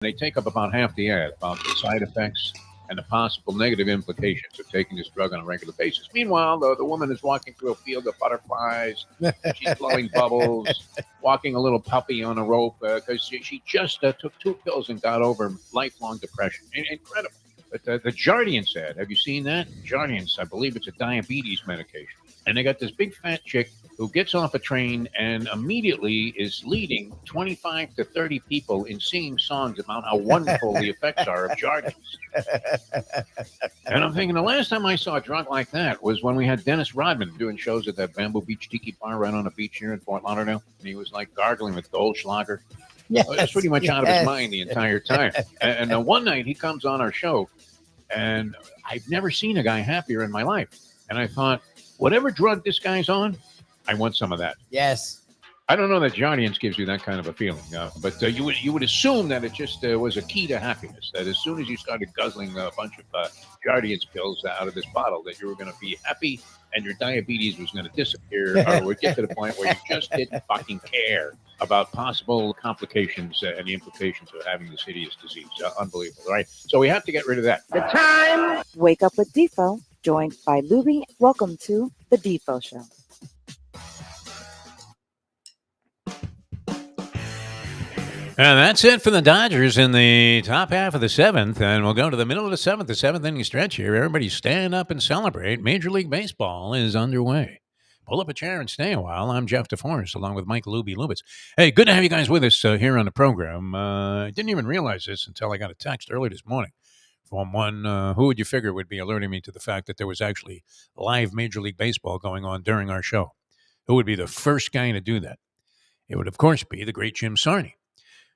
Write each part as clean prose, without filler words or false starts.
They take up about half the ad about the side effects and the possible negative implications of taking this drug on a regular basis. Meanwhile, the woman is walking through a field of butterflies. She's blowing bubbles, walking a little puppy on a rope because she just took 2 pills and got over lifelong depression. Incredible. But the Jardiance ad, have you seen that? Jardiance, I believe it's a diabetes medication. And they got this big fat chick who gets off a train and immediately is leading 25 to 30 people in singing songs about how wonderful the effects are of Jardiance. And I'm thinking the last time I saw a drug like that was when we had Dennis Rodman doing shows at that Bamboo Beach Tiki Bar right on the beach here in Fort Lauderdale. And he was like gargling with Goldschlager. Yes, he was pretty much out of his mind the entire time. And one night he comes on our show, and I've never seen a guy happier in my life. And I thought, whatever drug this guy's on, I want some of that. Yes. I don't know that Jardiance gives you that kind of a feeling, but you would assume that it just was a key to happiness. That as soon as you started guzzling a bunch of Jardiance pills out of this bottle, that you were going to be happy and your diabetes was going to disappear, or would get to the point where you just didn't fucking care about possible complications and the implications of having this hideous disease. Unbelievable, right? So we have to get rid of that. The time. Wake up with Defo, joined by Lubie. Welcome to the Defo Show. And that's it for the Dodgers in the top half of the seventh. And we'll go to the middle of the seventh inning stretch here. Everybody stand up and celebrate. Major League Baseball is underway. Pull up a chair and stay a while. I'm Jeff DeForest, along with Mike Lubitz. Hey, good to have you guys with us here on the program. I didn't even realize this until I got a text early this morning from one, who would you figure would be alerting me to the fact that there was actually live Major League Baseball going on during our show? Who would be the first guy to do that? It would, of course, be the great Jim Sarney.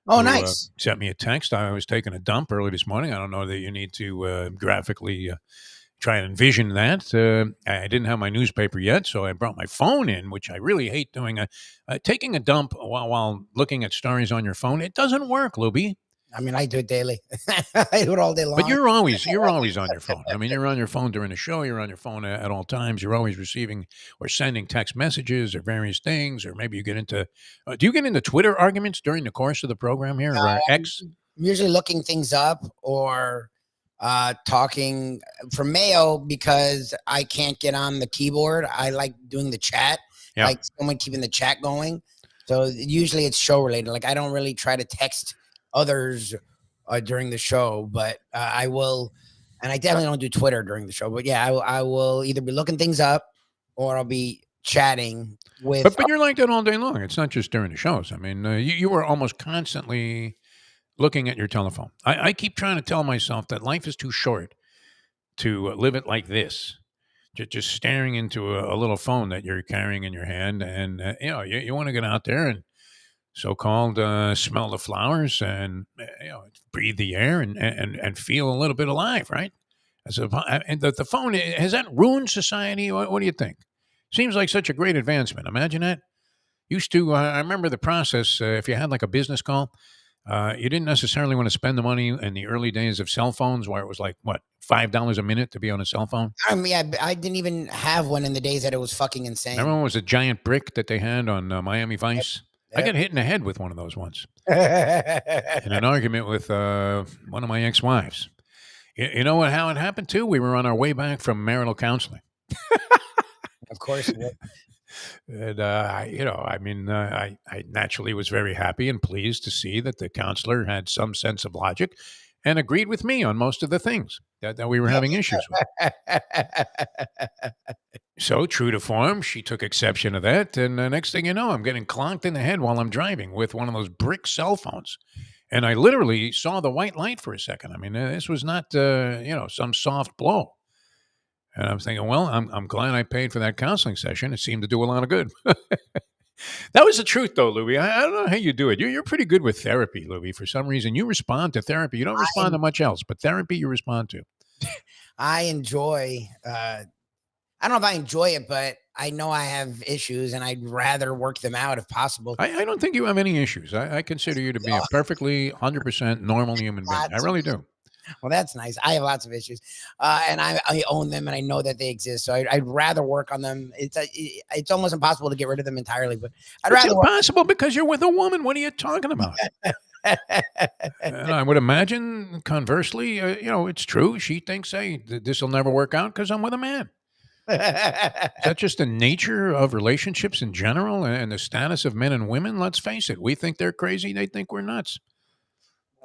Oh, nice. Sent me a text. I was taking a dump early this morning. I don't know that you need to graphically try and envision that. I didn't have my newspaper yet, so I brought my phone in, which I really hate doing. Taking a dump while looking at stories on your phone, it doesn't work, Lubie. I mean, I do it daily. I do it all day long. But you're always on your phone. I mean, you're on your phone during the show. You're on your phone at all times. You're always receiving or sending text messages or various things. Or maybe you get into. Do you get into Twitter arguments during the course of the program here, or X? I'm usually looking things up or talking from Mayo because I can't get on the keyboard. I like doing the chat. Yep. Like someone keeping the chat going. So usually it's show related. Like I don't really try to text others during the show, but I will, and I definitely don't do Twitter during the show, but yeah, I will either be looking things up or I'll be chatting with. But you're like that all day long. It's not just during the shows. I mean, you were almost constantly looking at your telephone. I keep trying to tell myself that life is too short to live it like this. Just staring into a little phone that you're carrying in your hand. And, you want to get out there and so-called smell the flowers and breathe the air and feel a little bit alive, right? And the phone, has that ruined society? What do you think? Seems like such a great advancement. Imagine that. Used to, I remember the process, if you had like a business call, you didn't necessarily want to spend the money in the early days of cell phones where it was like, what, $5 a minute to be on a cell phone? I mean, I didn't even have one in the days that it was fucking insane. Remember when it was a giant brick that they had on Miami Vice? I got hit in the head with one of those once in an argument with one of my ex-wives. You know how it happened too? We were on our way back from marital counseling. Of course. And I naturally was very happy and pleased to see that the counselor had some sense of logic and agreed with me on most of the things that we were having issues with. So, true to form, she took exception to that. And the next thing you know, I'm getting clonked in the head while I'm driving with one of those brick cell phones. And I literally saw the white light for a second. I mean, this was not, some soft blow. And I'm thinking, well, I'm glad I paid for that counseling session. It seemed to do a lot of good. That was the truth, though, Louie. I don't know how you do it. You're pretty good with therapy, Louie. For some reason, you respond to therapy. You don't respond to much else, but therapy you respond to. I enjoy I don't know if I enjoy it, but I know I have issues and I'd rather work them out if possible. I don't think you have any issues. I consider you to be a perfectly 100% normal human being. I really do. Well, that's nice. I have lots of issues, and I own them, and I know that they exist. So I'd rather work on them. It's almost impossible to get rid of them entirely, but I'd rather. It's impossible because you're with a woman. What are you talking about? And I would imagine, conversely, it's true. She thinks, hey, this will never work out because I'm with a man. Is that just the nature of relationships in general and the status of men and women? Let's face it. We think they're crazy. They think we're nuts.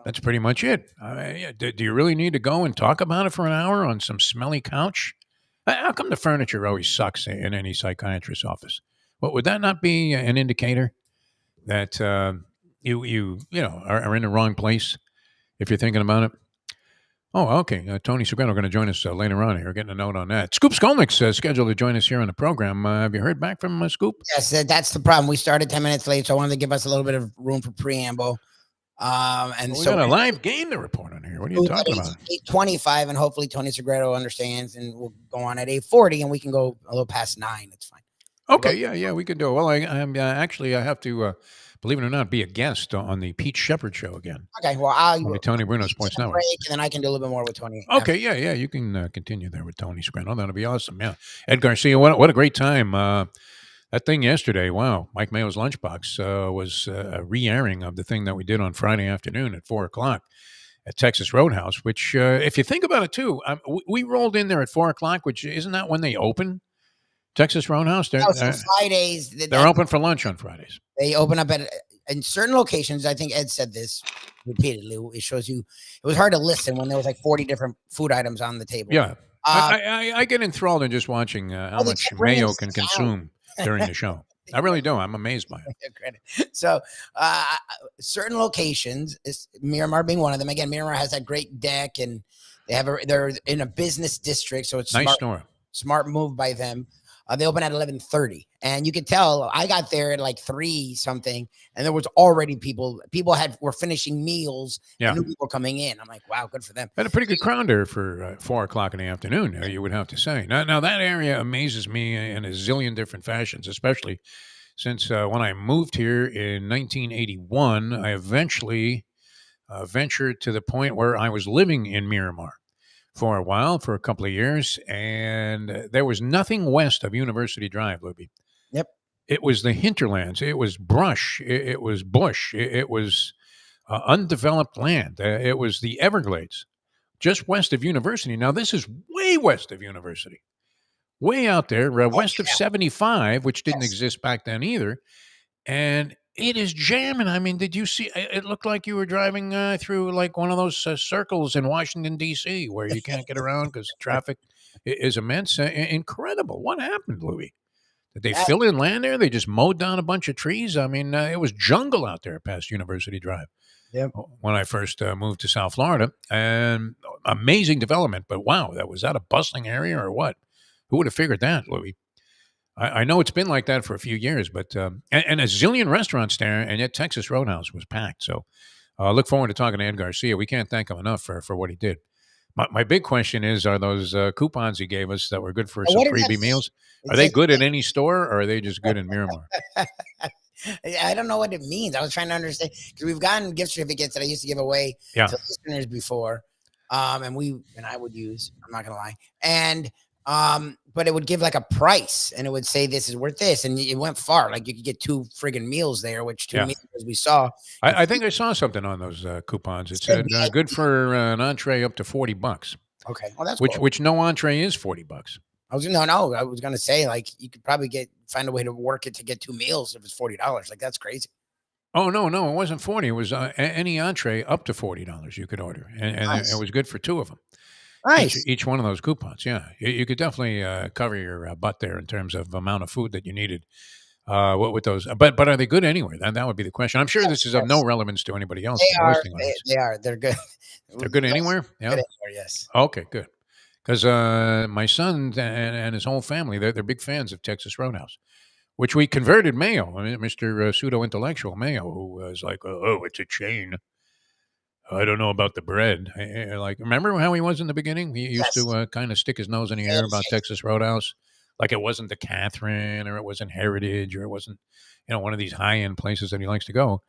That's pretty much it. Yeah, do you really need to go and talk about it for an hour on some smelly couch? How come the furniture always sucks in any psychiatrist's office? Well, would that not be an indicator that are in the wrong place if you're thinking about it? Oh, okay. Tony Segreto going to join us later on here. Getting a note on that. Scoop Skolnick's scheduled to join us here on the program. Have you heard back from Scoop? Yes, that's the problem. We started 10 minutes late, so I wanted to give us a little bit of room for preamble. And we so got a live game to report on here. What are you talking about? 8:25, and hopefully Tony Segreto understands, and we'll go on at 8:40, and we can go a little past 9. It's fine. Okay, yeah, we can do it. Well, I'm actually I have to, believe it or not, be a guest on the Pete Shepard show again. Okay, well, On the Tony Bruno Sports Network. break, and then I can do a little bit more with Tony. Okay, yeah, you can continue there with Tony Segreto. That'll be awesome. Yeah, Ed Garcia, what a great time. That thing yesterday, wow! Mike Mayo's Lunchbox was a re-airing of the thing that we did on Friday afternoon at 4:00 at Texas Roadhouse. Which, if you think about it, too, we rolled in there at 4:00. Which isn't that when they open? Texas Roadhouse. So Fridays. They're open for lunch on Fridays. They open up in certain locations. I think Ed said this repeatedly. It shows you it was hard to listen when there was like 40 different food items on the table. Yeah, I get enthralled in just watching how much Mayo can consume during the show. I really do. I'm amazed by it. So certain locations, Miramar being one of them. Again, Miramar has that great deck, and they're in a business district, so it's nice smart move by them. They open at 11:30, and you could tell I got there at like 3 something, and there was already people were finishing meals. Yeah, and new people coming in. I'm like, wow, good for them. Had a pretty good crowd there for 4:00 in the afternoon. You would have to say. Now that area amazes me in a zillion different fashions, especially since when I moved here in 1981, I eventually ventured to the point where I was living in Miramar for a while, for a couple of years, and there was nothing west of University Drive, Lubie. Yep. It was the hinterlands. It was brush. It was bush. It was undeveloped land. It was the Everglades, just west of University. Now, this is way west of University, way out there, west of 75, which didn't exist back then either. And it is jamming. I mean, did you see? It looked like you were driving through like one of those circles in Washington, D.C., where you can't get around because traffic is immense. Incredible. What happened, Louis? Did they fill in land there? They just mowed down a bunch of trees? I mean, it was jungle out there past University Drive. Yep. When I first moved to South Florida. And amazing development. But wow, was that a bustling area or what? Who would have figured that, Louis? I know it's been like that for a few years, but and a zillion restaurants there, and yet Texas Roadhouse was packed. So look forward to talking to Ed Garcia. We can't thank him enough for what he did. My big question is, are those coupons he gave us that were good for some freebie meals, are they good at any store, or are they just good in Miramar? I don't know what it means. I was trying to understand, because we've gotten gift certificates that I used to give away to listeners before, and I would use. I'm not going to lie. And but it would give like a price, and it would say this is worth this, and it went far. Like you could get 2 friggin' meals there, which to me, as we saw, I think I saw something on those coupons. It said good for an entree up to $40. Okay, well that's which no entree is $40. I was gonna say, like, you could probably find a way to work it to get 2 meals if it's $40. Like, that's crazy. Oh no, it wasn't 40. It was any entree up to $40 you could order, and nice. It was good for 2 of them. Nice. Each one of those coupons, yeah. You could definitely cover your butt there in terms of amount of food that you needed with those. But are they good anywhere? That would be the question. I'm sure this is of no relevance to anybody else. They are. They're good. They're good anywhere? Yeah. Good anywhere, yes. Okay, good. Because my son and his whole family, they're big fans of Texas Roadhouse, which we converted Mayo. I mean, Mr. Pseudo-intellectual Mayo, who was like, oh, it's a chain. I don't know about the bread. Like, remember how he was in the beginning? He used to kind of stick his nose in the air about Texas Roadhouse. Like it wasn't the Catherine, or it wasn't Heritage, or it wasn't, one of these high-end places that he likes to go.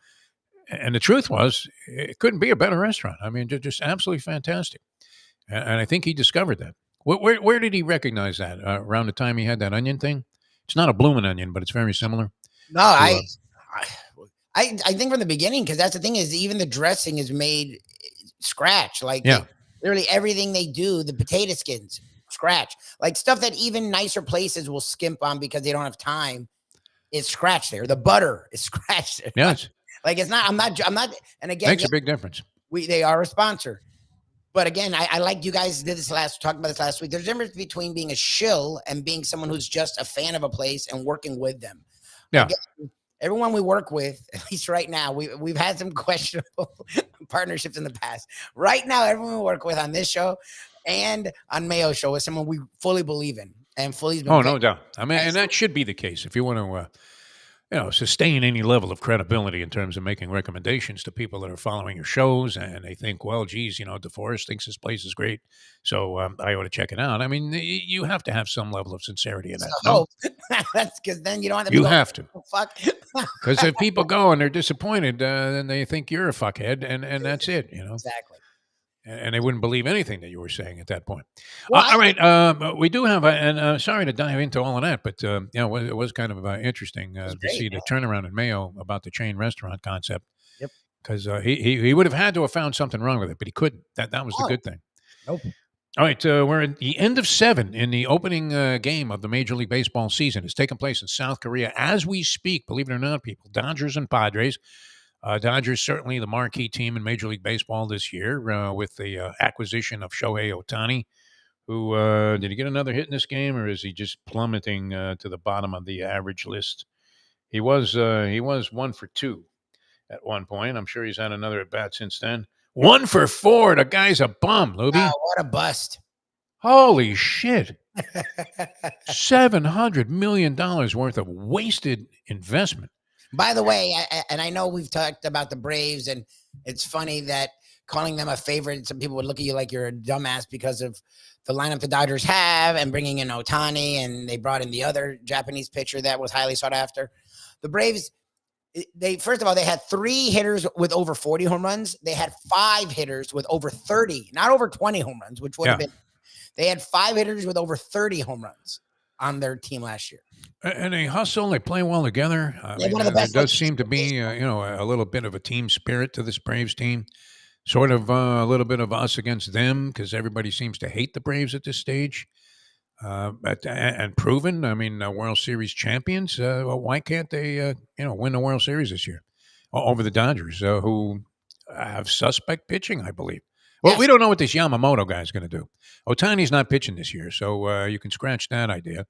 And the truth was, it couldn't be a better restaurant. I mean, just absolutely fantastic. And I think he discovered that. Where did he recognize that? Around the time he had that onion thing? It's not a blooming onion, but it's very similar. No, I think from the beginning, because that's the thing is even the dressing is made scratch. Like Yeah. literally everything they do, the potato skins scratch, like stuff that even nicer places will skimp on because they don't have time. Is scratch there. The butter is scratched there. Yes. Like it's not. I'm not. And again, Makes a big difference. they are a sponsor. But again, I like you guys did this talked about this last week. There's a difference between being a shill and being someone who's just a fan of a place and working with them. Yeah. Again, everyone we work with, at least right now, we've had some questionable partnerships in the past. Right now, everyone we work with on this show and on Mayo Show is someone we fully believe in and fully. Oh, no doubt. I mean, and that should be the case if you want to, sustain any level of credibility in terms of making recommendations to people that are following your shows and they think, well, geez, DeForest thinks this place is great, so I ought to check it out. I mean, you have to have some level of sincerity in that. No? That's because then you don't have to. You have to. Oh, fuck. Because if people go and they're disappointed, then they think you're a fuckhead, and that's it. Exactly. And they wouldn't believe anything that you were saying at that point. Well, all right, we do have, and sorry to dive into all of that, but it was kind of interesting to see the turnaround in Mayo about the chain restaurant concept. Yep. Because he would have had to have found something wrong with it, but he couldn't. That was the good thing. Nope. All right, we're at the end of 7 in the opening game of the Major League Baseball season. It's taking place in South Korea as we speak. Believe it or not, people, Dodgers and Padres. Dodgers certainly the marquee team in Major League Baseball this year with the acquisition of Shohei Ohtani, who did he get another hit in this game, or is he just plummeting to the bottom of the average list? He was 1 for 2 at one point. I'm sure he's had another at bat since then. 1 for 4. The guy's a bum, Lubie. Wow, what a bust! Holy shit! $700 million worth of wasted investment. By the way, I know we've talked about the Braves, and it's funny that calling them a favorite, some people would look at you like you're a dumbass because of the lineup the Dodgers have and bringing in Ohtani, and they brought in the other Japanese pitcher that was highly sought after. The Braves, first of all, they had 3 hitters with over 40 home runs. They had 5 hitters with over 30, not over 20 home runs, which would have been. They had 5 hitters with over 30 home runs on their team last year. And they hustle, they play well together. There does seem to be, a little bit of a team spirit to this Braves team. Sort of a little bit of us against them because everybody seems to hate the Braves at this stage. And proven, World Series champions. Why can't they, win the World Series this year over the Dodgers, who have suspect pitching, I believe. Well, we don't know what this Yamamoto guy is going to do. Ohtani's not pitching this year, so you can scratch that idea.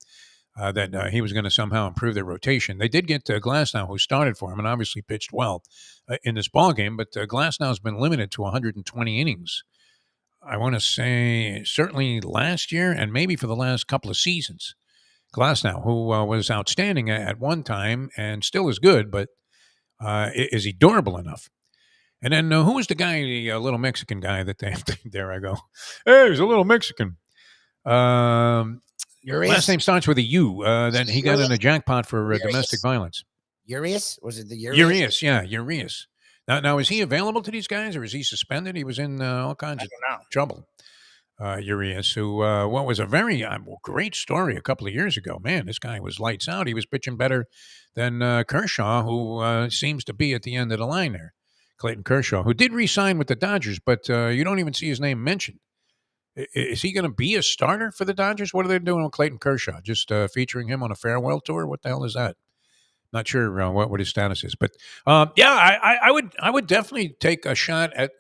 That he was going to somehow improve their rotation. They did get Glasnow, who started for him and obviously pitched well in this ballgame, but Glasnow's been limited to 120 innings. I want to say certainly last year and maybe for the last couple of seasons. Glasnow, who was outstanding at one time and still is good, but is he durable enough? And then who was the guy, the little Mexican guy that they there I go. Hey, he's a little Mexican. Last name starts with a U. Then he got in a jackpot for domestic violence. Urias? Was it the Urias? Urias, yeah, Urias. Now, is he available to these guys, or is he suspended? He was in all kinds of trouble. Urias, who what was a very great story a couple of years ago. Man, this guy was lights out. He was pitching better than Kershaw, who seems to be at the end of the line there. Clayton Kershaw, who did re-sign with the Dodgers, but you don't even see his name mentioned. Is he going to be a starter for the Dodgers? What are they doing with Clayton Kershaw? Just featuring him on a farewell tour? What the hell is that? Not sure what his status is, but I would definitely take a shot at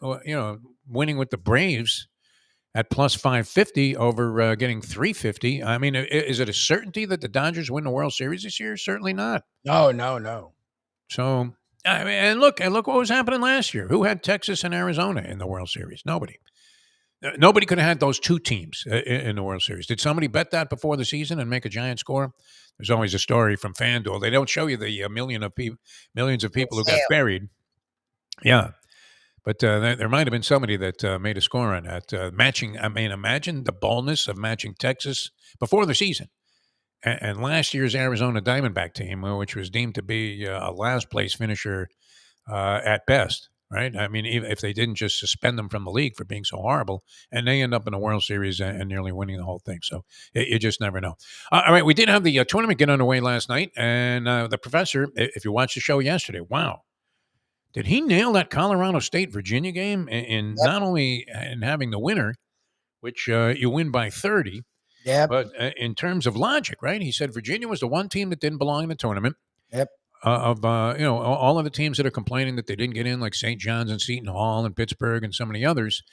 winning with the Braves at plus 550 over getting 350. I mean, is it a certainty that the Dodgers win the World Series this year? Certainly not. No. So and look what was happening last year. Who had Texas and Arizona in the World Series? Nobody. Nobody could have had those 2 teams in the World Series. Did somebody bet that before the season and make a giant score? There's always a story from FanDuel. They don't show you the millions of people who got buried. Yeah. But there might have been somebody that made a score on that. Matching, imagine the boldness of matching Texas before the season. And last year's Arizona Diamondback team, which was deemed to be a last-place finisher at best. Right? I mean, if they didn't just suspend them from the league for being so horrible, and they end up in a World Series and nearly winning the whole thing. So you just never know. All right, we did have the tournament get underway last night, and the professor, if you watched the show yesterday, wow, Did he nail that Colorado State Virginia game in Yep. not only in having the winner, which you win by 30, Yep. but in terms of logic, right? He said Virginia was the one team that didn't belong in the tournament. Yep. All of the teams that are complaining that they didn't get in, like St. John's and Seton Hall and Pittsburgh and so many others,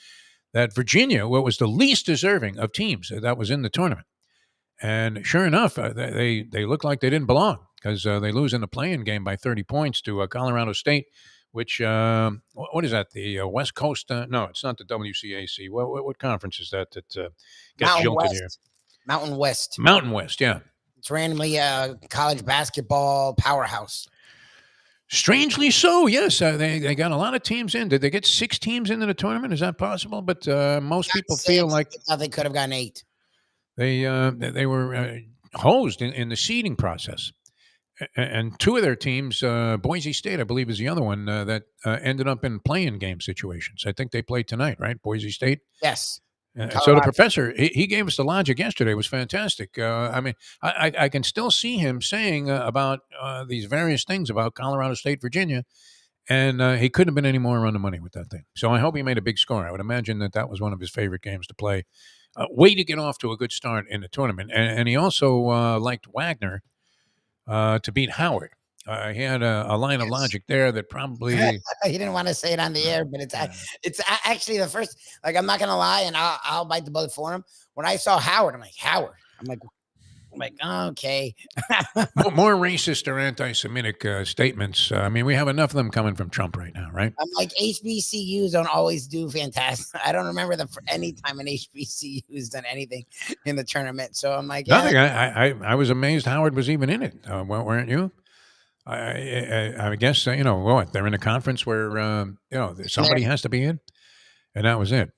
that Virginia was the least deserving of teams that was in the tournament. And sure enough, they look like they didn't belong because they lose in the play-in game by 30 points to Colorado State, which what is that? The West Coast? No, it's not the WCAC. What conference is that gets Mountain jilted West. here? Mountain West. Mountain West, yeah. It's randomly a college basketball powerhouse. Strangely so, yes. They got a lot of teams in. Did they get 6 teams into the tournament? Is that possible? But most people feel like I thought they could have gotten 8. they were hosed in the seeding process. And 2 of their teams, Boise State, I believe, is the other one that ended up in play-in game situations. I think they played tonight, right? Boise State? Yes. So the professor, he gave us the logic yesterday. It was fantastic. I mean, I can still see him saying about these various things about Colorado State, Virginia, and he couldn't have been any more on the money with that thing. So I hope he made a big score. I would imagine that was one of his favorite games to play. Way to get off to a good start in the tournament. And he also liked Wagner to beat Howard. He had a line of logic there that probably he didn't want to say it on the air, but it's actually the first. Like, I'm not gonna lie, and I'll bite the bullet for him. When I saw Howard, I'm like, Howard. I'm like, okay. more racist or anti-Semitic statements. I mean, we have enough of them coming from Trump right now, right? I'm like, HBCUs don't always do fantastic. I don't remember any time an HBCU's done anything in the tournament. So I'm like, nothing. I was amazed Howard was even in it. Weren't you? I guess they're in a conference where somebody has to be in, and that was it.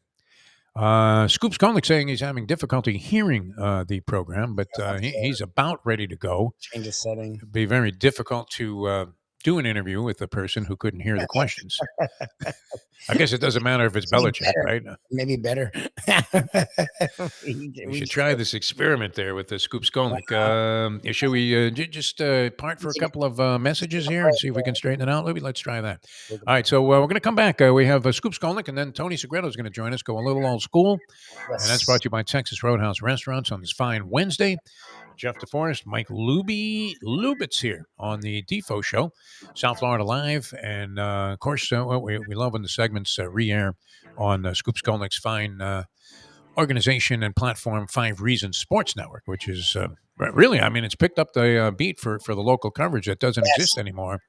Scoops Kolnick saying he's having difficulty hearing the program, but he's about ready to go. Change the setting. It'd be very difficult to do an interview with a person who couldn't hear the questions. I guess it doesn't matter if it's Belichick, right? Maybe better. We should try this experiment there with the Scoops Skolnick. Should we just part for a couple of messages here and see if we can straighten it out, Lubie? Let's try that. All right, so we're going to come back. We have Scoops Skolnick, and then Tony Segreto is going to join us, go a little old school. Yes. And that's brought to you by Texas Roadhouse Restaurants on this fine Wednesday. Jeff DeForest, Mike Lubitz here on the Defo Show, South Florida Live. And, of course, we love when the segments re-air on Scoop Skolnick's fine organization and platform, 5 Reasons Sports Network, which is really, I mean, it's picked up the beat for the local coverage that doesn't exist anymore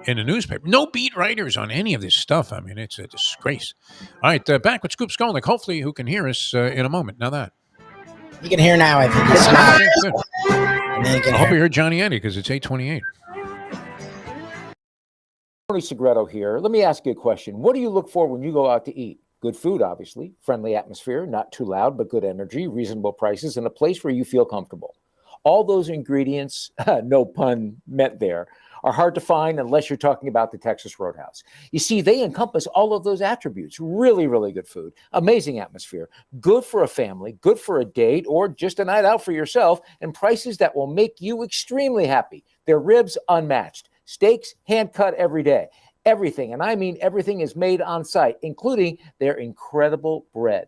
in the newspaper. No beat writers on any of this stuff. I mean, it's a disgrace. All right, back with Scoop Skolnick, hopefully who can hear us in a moment. Now that. You can hear now, I think. I hope you heard Johnny Eddie because it's 8:28. Tony Segreto here. Let me ask you a question. What do you look for when you go out to eat? Good food, obviously, friendly atmosphere, not too loud, but good energy, reasonable prices, and a place where you feel comfortable. All those ingredients, no pun meant there, are hard to find unless you're talking about the Texas Roadhouse. You see, they encompass all of those attributes. Really, really good food, amazing atmosphere, good for a family, good for a date, or just a night out for yourself, and prices that will make you extremely happy. Their ribs unmatched, steaks hand-cut every day. Everything, and I mean everything, is made on site, including their incredible bread.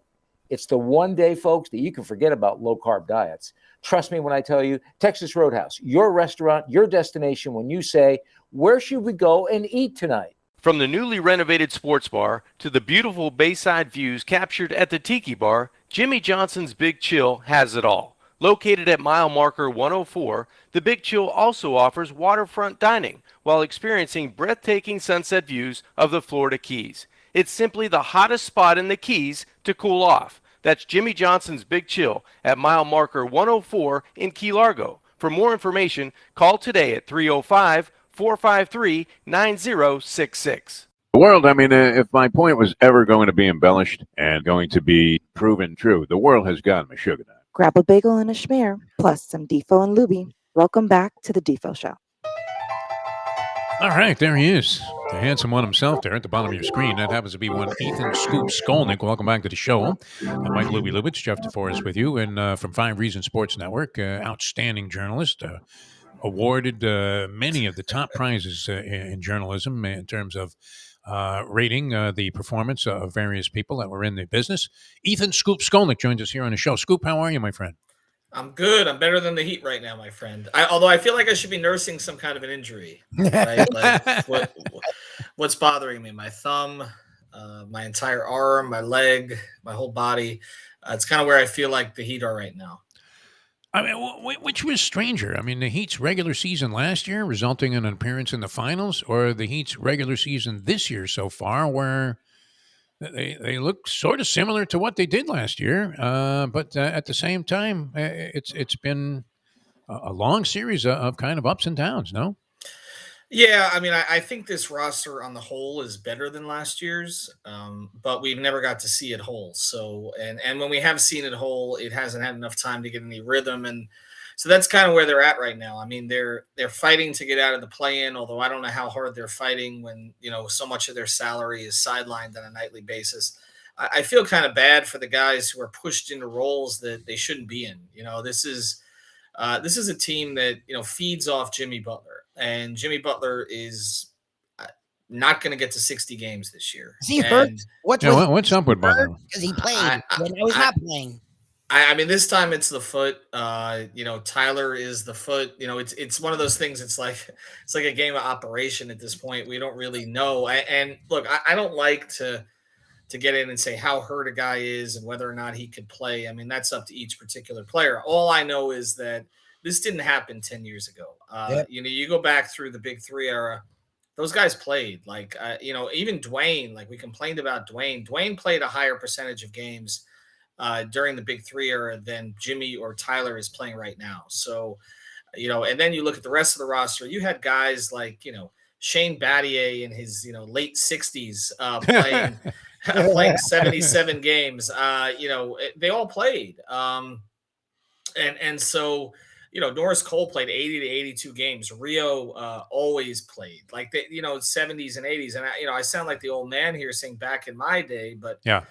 It's the one day, folks, that you can forget about low-carb diets. Trust me when I tell you, Texas Roadhouse, your restaurant, your destination when you say, where should we go and eat tonight? From the newly renovated sports bar to the beautiful bayside views captured at the Tiki Bar, Jimmy Johnson's Big Chill has it all. Located at mile marker 104, the Big Chill also offers waterfront dining while experiencing breathtaking sunset views of the Florida Keys. It's simply the hottest spot in the Keys to cool off. That's Jimmy Johnson's Big Chill at mile marker 104 in Key Largo. For more information, call today at 305-453-9066. The world, I mean, if my point was ever going to be embellished and going to be proven true, the world has gotten me sugar now. Grab a bagel and a schmear, plus some Defo and Lubie. Welcome back to the Defo Show. All right, there he is. The handsome one himself there at the bottom of your screen. That happens to be one Ethan Scoop Skolnick. Welcome back to the show. I'm Mike Lubitz, Jeff DeForest with you, and from 5 Reasons Sports Network, outstanding journalist, awarded many of the top prizes in journalism in terms of rating the performance of various people that were in the business. Ethan Scoop Skolnick joins us here on the show. Scoop, how are you, my friend? I'm good. I'm better than the Heat right now, my friend. Although I feel like I should be nursing some kind of an injury, right? Like what's bothering me? My thumb, my entire arm, my leg, my whole body. It's kind of where I feel like the Heat are right now. I mean, which was stranger? I mean, the Heat's regular season last year, resulting in an appearance in the finals, or the Heat's regular season this year so far, where they look sort of similar to what they did last year, but at the same time, it's been a long series of kind of ups and downs. No. Yeah, I mean, I think this roster on the whole is better than last year's, but we've never got to see it whole. So, and when we have seen it whole, it hasn't had enough time to get any rhythm, and so that's kind of where they're at right now. I mean, they're fighting to get out of the play-in, although I don't know how hard they're fighting when so much of their salary is sidelined on a nightly basis. I feel kind of bad for the guys who are pushed into roles that they shouldn't be in. This is a team that feeds off Jimmy Butler, and Jimmy Butler is not going to get to 60 games this year. Is he hurt? What's up with Butler? Because he played when I was not playing. I mean, this time it's the foot. Tyler is the foot. It's one of those things. It's like a game of operation at this point. We don't really know. And look, I don't like to get in and say how hurt a guy is and whether or not he could play. I mean, that's up to each particular player. All I know is that this didn't happen 10 years ago. You go back through the Big Three era, those guys played. Even Dwayne, like we complained about Dwayne. Dwayne played a higher percentage of games during the Big Three era than Jimmy or Tyler is playing right now. So, and then you look at the rest of the roster, you had guys like, Shane Battier in his, late 60s playing 77 games. They all played. And so, Norris Cole played 80 to 82 games. Rio always played like 70s and 80s. And I sound like the old man here saying back in my day, but yeah.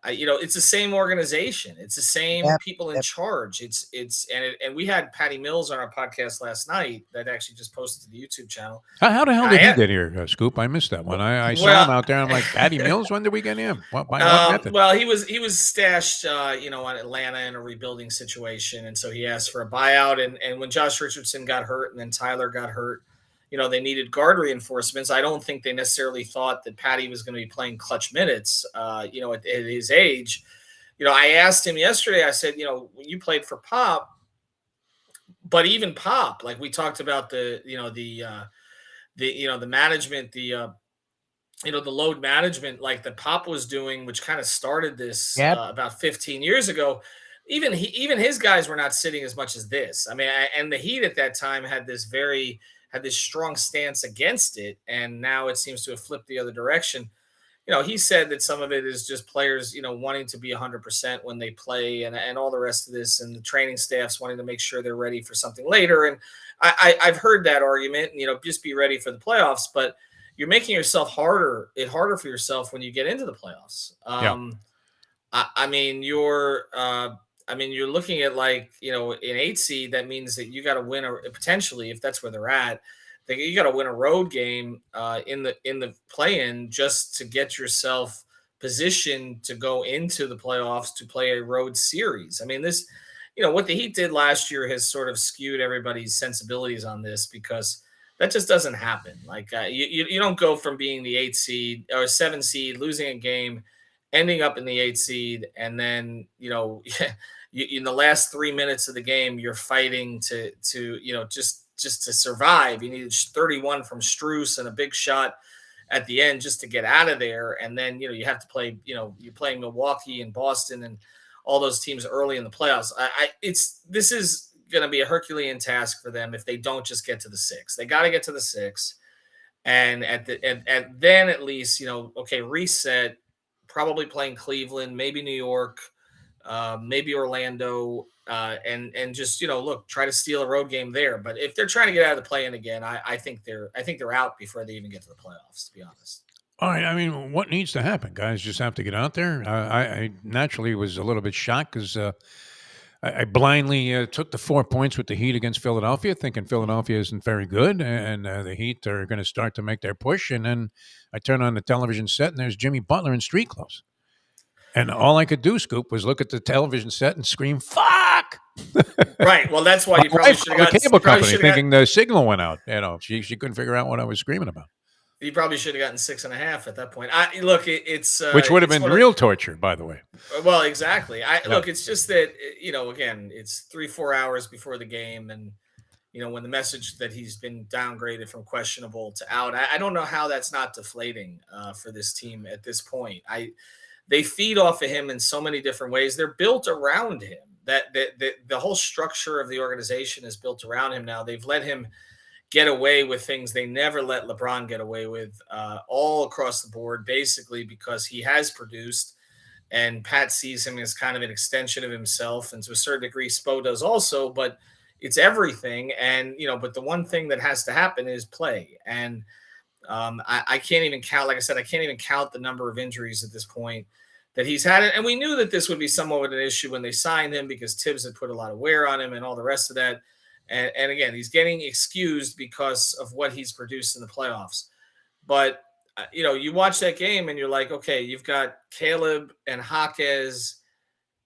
It's the same organization. It's the same people in charge. And we had Patty Mills on our podcast last night that actually just posted to the YouTube channel. How the hell did he get here, Scoop? I missed that one. I saw him out there. I'm like, Patty Mills. When did we get him? By what method? Well, he was stashed, on Atlanta in a rebuilding situation, and so he asked for a buyout. And when Josh Richardson got hurt, and then Tyler got hurt, they needed guard reinforcements. I don't think they necessarily thought that Patty was going to be playing clutch minutes, at his age. I asked him yesterday, I said, you played for Pop, but even Pop, like we talked about the management, the load management, like the Pop was doing, which kind of started this about 15 years ago. Even his guys were not sitting as much as this. I mean, and the Heat at that time had this strong stance against it, and now it seems to have flipped the other direction. He said that some of it is just players, wanting to be 100% when they play, and all the rest of this, and the training staffs wanting to make sure they're ready for something later. And I've heard that argument, just be ready for the playoffs, but you're making yourself harder for yourself when you get into the playoffs. You're looking at an 8 seed. That means that you got to win potentially, if that's where they're at, you got to win a road game in the play-in just to get yourself positioned to go into the playoffs to play a road series. I mean, this, what the Heat did last year has sort of skewed everybody's sensibilities on this, because that just doesn't happen. Like you don't go from being the 8 seed or 7 seed, losing a game, ending up in the 8 seed, and then in the last 3 minutes of the game, you're fighting to just to survive. You needed 31 from Strus and a big shot at the end just to get out of there, and then you have to play. You're playing Milwaukee and Boston and all those teams early in the playoffs. This is going to be a Herculean task for them if they don't just get to the 6. They got to get to the 6, and then at least reset. Probably playing Cleveland, maybe New York, maybe Orlando, and just try to steal a road game there. But if they're trying to get out of the play-in again, I think they're out before they even get to the playoffs, to be honest. All right. I mean, what needs to happen? Guys just have to get out there. I naturally was a little bit shocked because I blindly took the 4 points with the Heat against Philadelphia, thinking Philadelphia isn't very good, and the Heat are going to start to make their push. And then I turn on the television set, and there's Jimmy Butler in street clothes. And all I could do, Scoop, was look at the television set and scream, "Fuck!" Right. Well, that's why My you probably wife should called have the got cable company, thinking the signal went out. She couldn't figure out what I was screaming about. You probably should have gotten 6.5 at that point. Look, it's Which would have it's been one of- real torture, by the way. Well, exactly. Yeah. Look, it's just that again, it's 3-4 hours before the game, and when the message that he's been downgraded from questionable to out, I don't know how that's not deflating for this team at this point. They feed off of him in so many different ways. They're built around him. That the whole structure of the organization is built around him now. They've let him get away with things they never let LeBron get away with all across the board, basically because he has produced, and Pat sees him as kind of an extension of himself, and to a certain degree Spo does also, but it's everything. And but the one thing that has to happen is play. And I can't even count, like I said, I can't even count the number of injuries at this point that he's had. And we knew that this would be somewhat of an issue when they signed him, because Tibbs had put a lot of wear on him and all the rest of that. And again, he's getting excused because of what he's produced in the playoffs. But, you watch that game and you're like, okay, you've got Caleb and Jaquez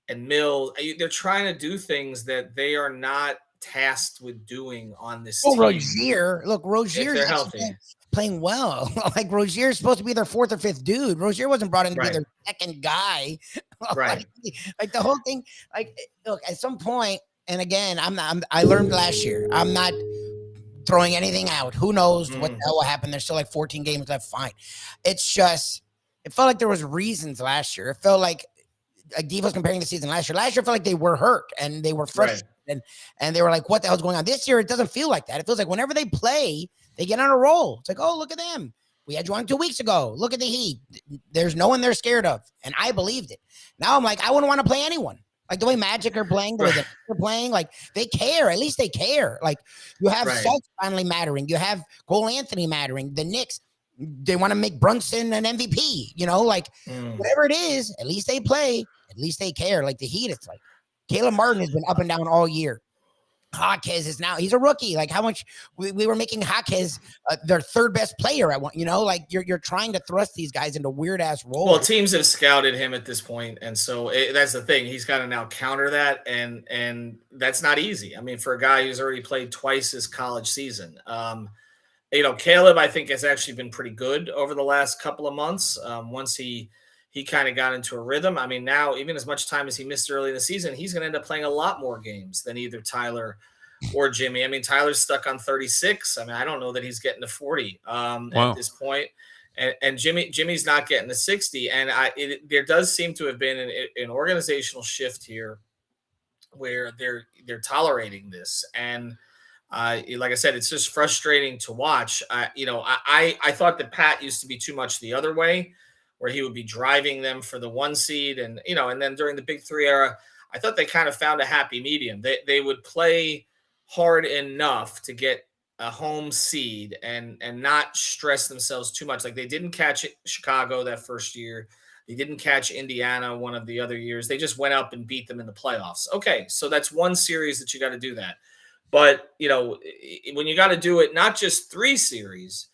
and Mill. They're trying to do things that they are not tasked with doing on this team. Rozier's healthy, playing well. Like Rozier is supposed to be their fourth or fifth dude. Rozier wasn't brought in to be Right. their second guy. Right. like the whole thing. Like, look, at some point, and again, I learned last year, I'm not throwing anything out. Who knows what the hell will happen? There's still like 14 games left. Fine. It's just, it felt like there was reasons last year. It felt like Defo's comparing the season last year. Last year, it felt like they were hurt and they were frustrated. Right. And they were like, what the hell's going on? This year, it doesn't feel like that. It feels like whenever they play, they get on a roll. It's like, oh, look at them. We had you on 2 weeks ago. Look at the Heat. There's no one they're scared of. And I believed it. Now I'm like, I wouldn't want to play anyone. Like the way Magic are playing, the way they're playing, like they care. At least they care. Like you have Suggs finally mattering. You have Cole Anthony mattering. The Knicks, they want to make Brunson an MVP. Whatever it is, at least they play. At least they care. Like the Heat, it's like Caleb Martin has been up and down all year. Jaquez is now, he's a rookie. Like how much we were making Jaquez their third best player at one, like you're trying to thrust these guys into weird ass roles. Well, teams have scouted him at this point, and so that's the thing. He's got to now counter that, and that's not easy. I mean, for a guy who's already played twice his college season, Caleb, I think, has actually been pretty good over the last couple of months. Once he kind of got into a rhythm. I mean, now even as much time as he missed early in the season, he's going to end up playing a lot more games than either Tyler or Jimmy. I mean, Tyler's stuck on 36. I mean, I don't know that he's getting to 40 at this point. And Jimmy's not getting to 60. And there does seem to have been an organizational shift here where they're tolerating this. And like I said, it's just frustrating to watch. I thought that Pat used to be too much the other way, where he would be driving them for the 1 seed. And then during the Big Three era, I thought they kind of found a happy medium. They would play hard enough to get a home seed and not stress themselves too much. Like they didn't catch Chicago that first year. They didn't catch Indiana one of the other years. They just went up and beat them in the playoffs. Okay, so that's one series that you got to do that. But, when you got to do it, not just 3 series,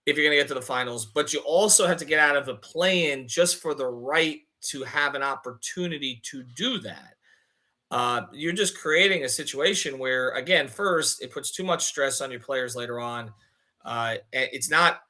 if you're going to get to the finals, but you also have to get out of a play-in just for the right to have an opportunity to do that. You're just creating a situation where, again, first, it puts too much stress on your players later on. It's not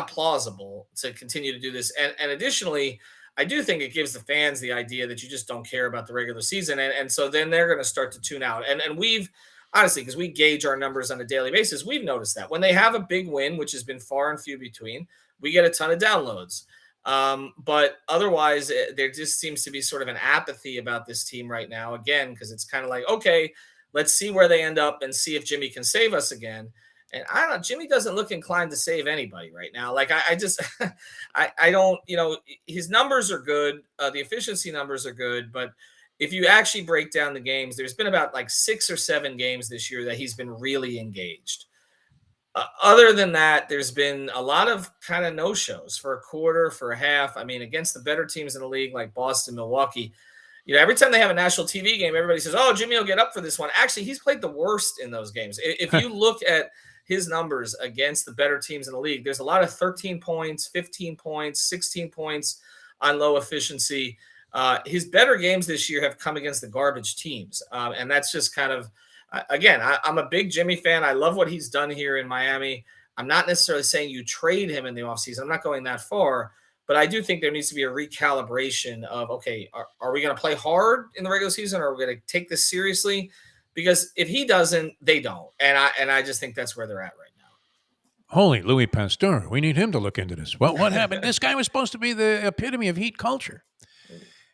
plausible to continue to do this. And additionally, I do think it gives the fans the idea that you just don't care about the regular season. And so then they're going to start to tune out. And we've, honestly, because we gauge our numbers on a daily basis, we've noticed that when they have a big win, which has been far and few between, we get a ton of downloads. But otherwise, there just seems to be sort of an apathy about this team right now, again, because it's kind of like, okay, let's see where they end up and see if Jimmy can save us again. And I don't know, Jimmy doesn't look inclined to save anybody right now. Like I just, I don't, his numbers are good. The efficiency numbers are good, but if you actually break down the games, there's been about like 6 or 7 games this year that he's been really engaged. Other than that, there's been a lot of kind of no-shows for a quarter, for a half. I mean, against the better teams in the league like Boston, Milwaukee, every time they have a national TV game, everybody says, "Oh, Jimmy will get up for this one." Actually, he's played the worst in those games. If you look at his numbers against the better teams in the league, there's a lot of 13 points, 15 points, 16 points on low efficiency. His better games this year have come against the garbage teams. And that's just kind of, again, I'm a big Jimmy fan. I love what he's done here in Miami. I'm not necessarily saying you trade him in the offseason. I'm not going that far. But I do think there needs to be a recalibration of, okay, are we going to play hard in the regular season, or are we going to take this seriously? Because if he doesn't, they don't. And I just think that's where they're at right now. Holy Louis Pasteur. We need him to look into this. Well, what happened? This guy was supposed to be the epitome of Heat culture.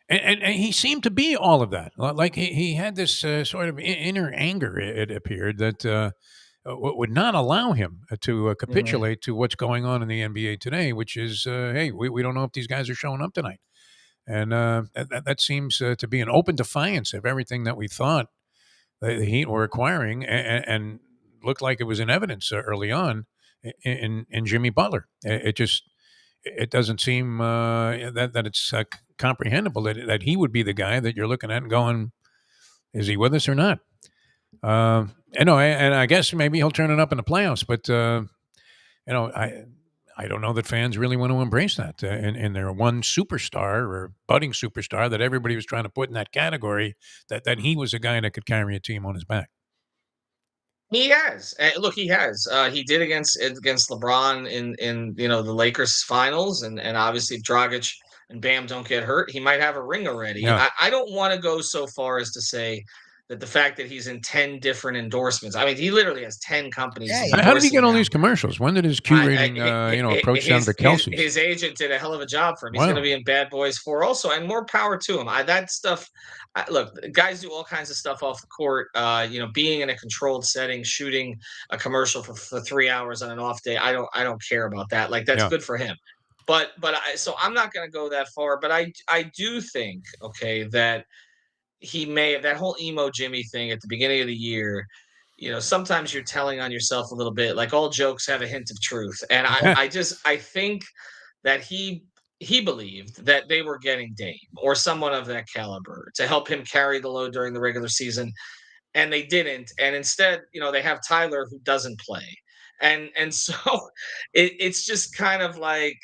And he seemed to be all of that. Like he had this sort of inner anger, it appeared, that would not allow him to capitulate to what's going on in the NBA today, which is, hey, we don't know if these guys are showing up tonight. And that seems to be an open defiance of everything that we thought the Heat were acquiring, and looked like it was in evidence early on in Jimmy Butler. It doesn't seem that it's comprehensible that he would be the guy that you're looking at and going, is he with us or not? And I guess maybe he'll turn it up in the playoffs, but I don't know that fans really want to embrace that. And their one superstar or budding superstar that everybody was trying to put in that category, that he was a guy that could carry a team on his back. He has. Look, he has. He did against LeBron in the Lakers finals, and obviously if Dragic and Bam don't get hurt, he might have a ring already. Yeah. I don't want to go so far as to say that the fact that he's in 10 different endorsements. I mean, he literally has 10 companies. Yeah. How did he get all endorsing these him. commercials? When did his Q rating approach down to the Kelce's? His agent did a hell of a job for him. He's Wow. going to be in Bad Boys 4 also, and more power to him. That stuff. Look, guys do all kinds of stuff off the court. Being in a controlled setting, shooting a commercial for 3 hours on an off day. I don't care about that. Like, that's good for him. But so I'm not going to go that far. But I do think, okay, that he may have that whole emo Jimmy thing at the beginning of the year. Sometimes you're telling on yourself a little bit. Like, all jokes have a hint of truth, and I think that he believed that they were getting Dame or someone of that caliber to help him carry the load during the regular season, and they didn't. And instead, they have Tyler, who doesn't play. And so it's just kind of like,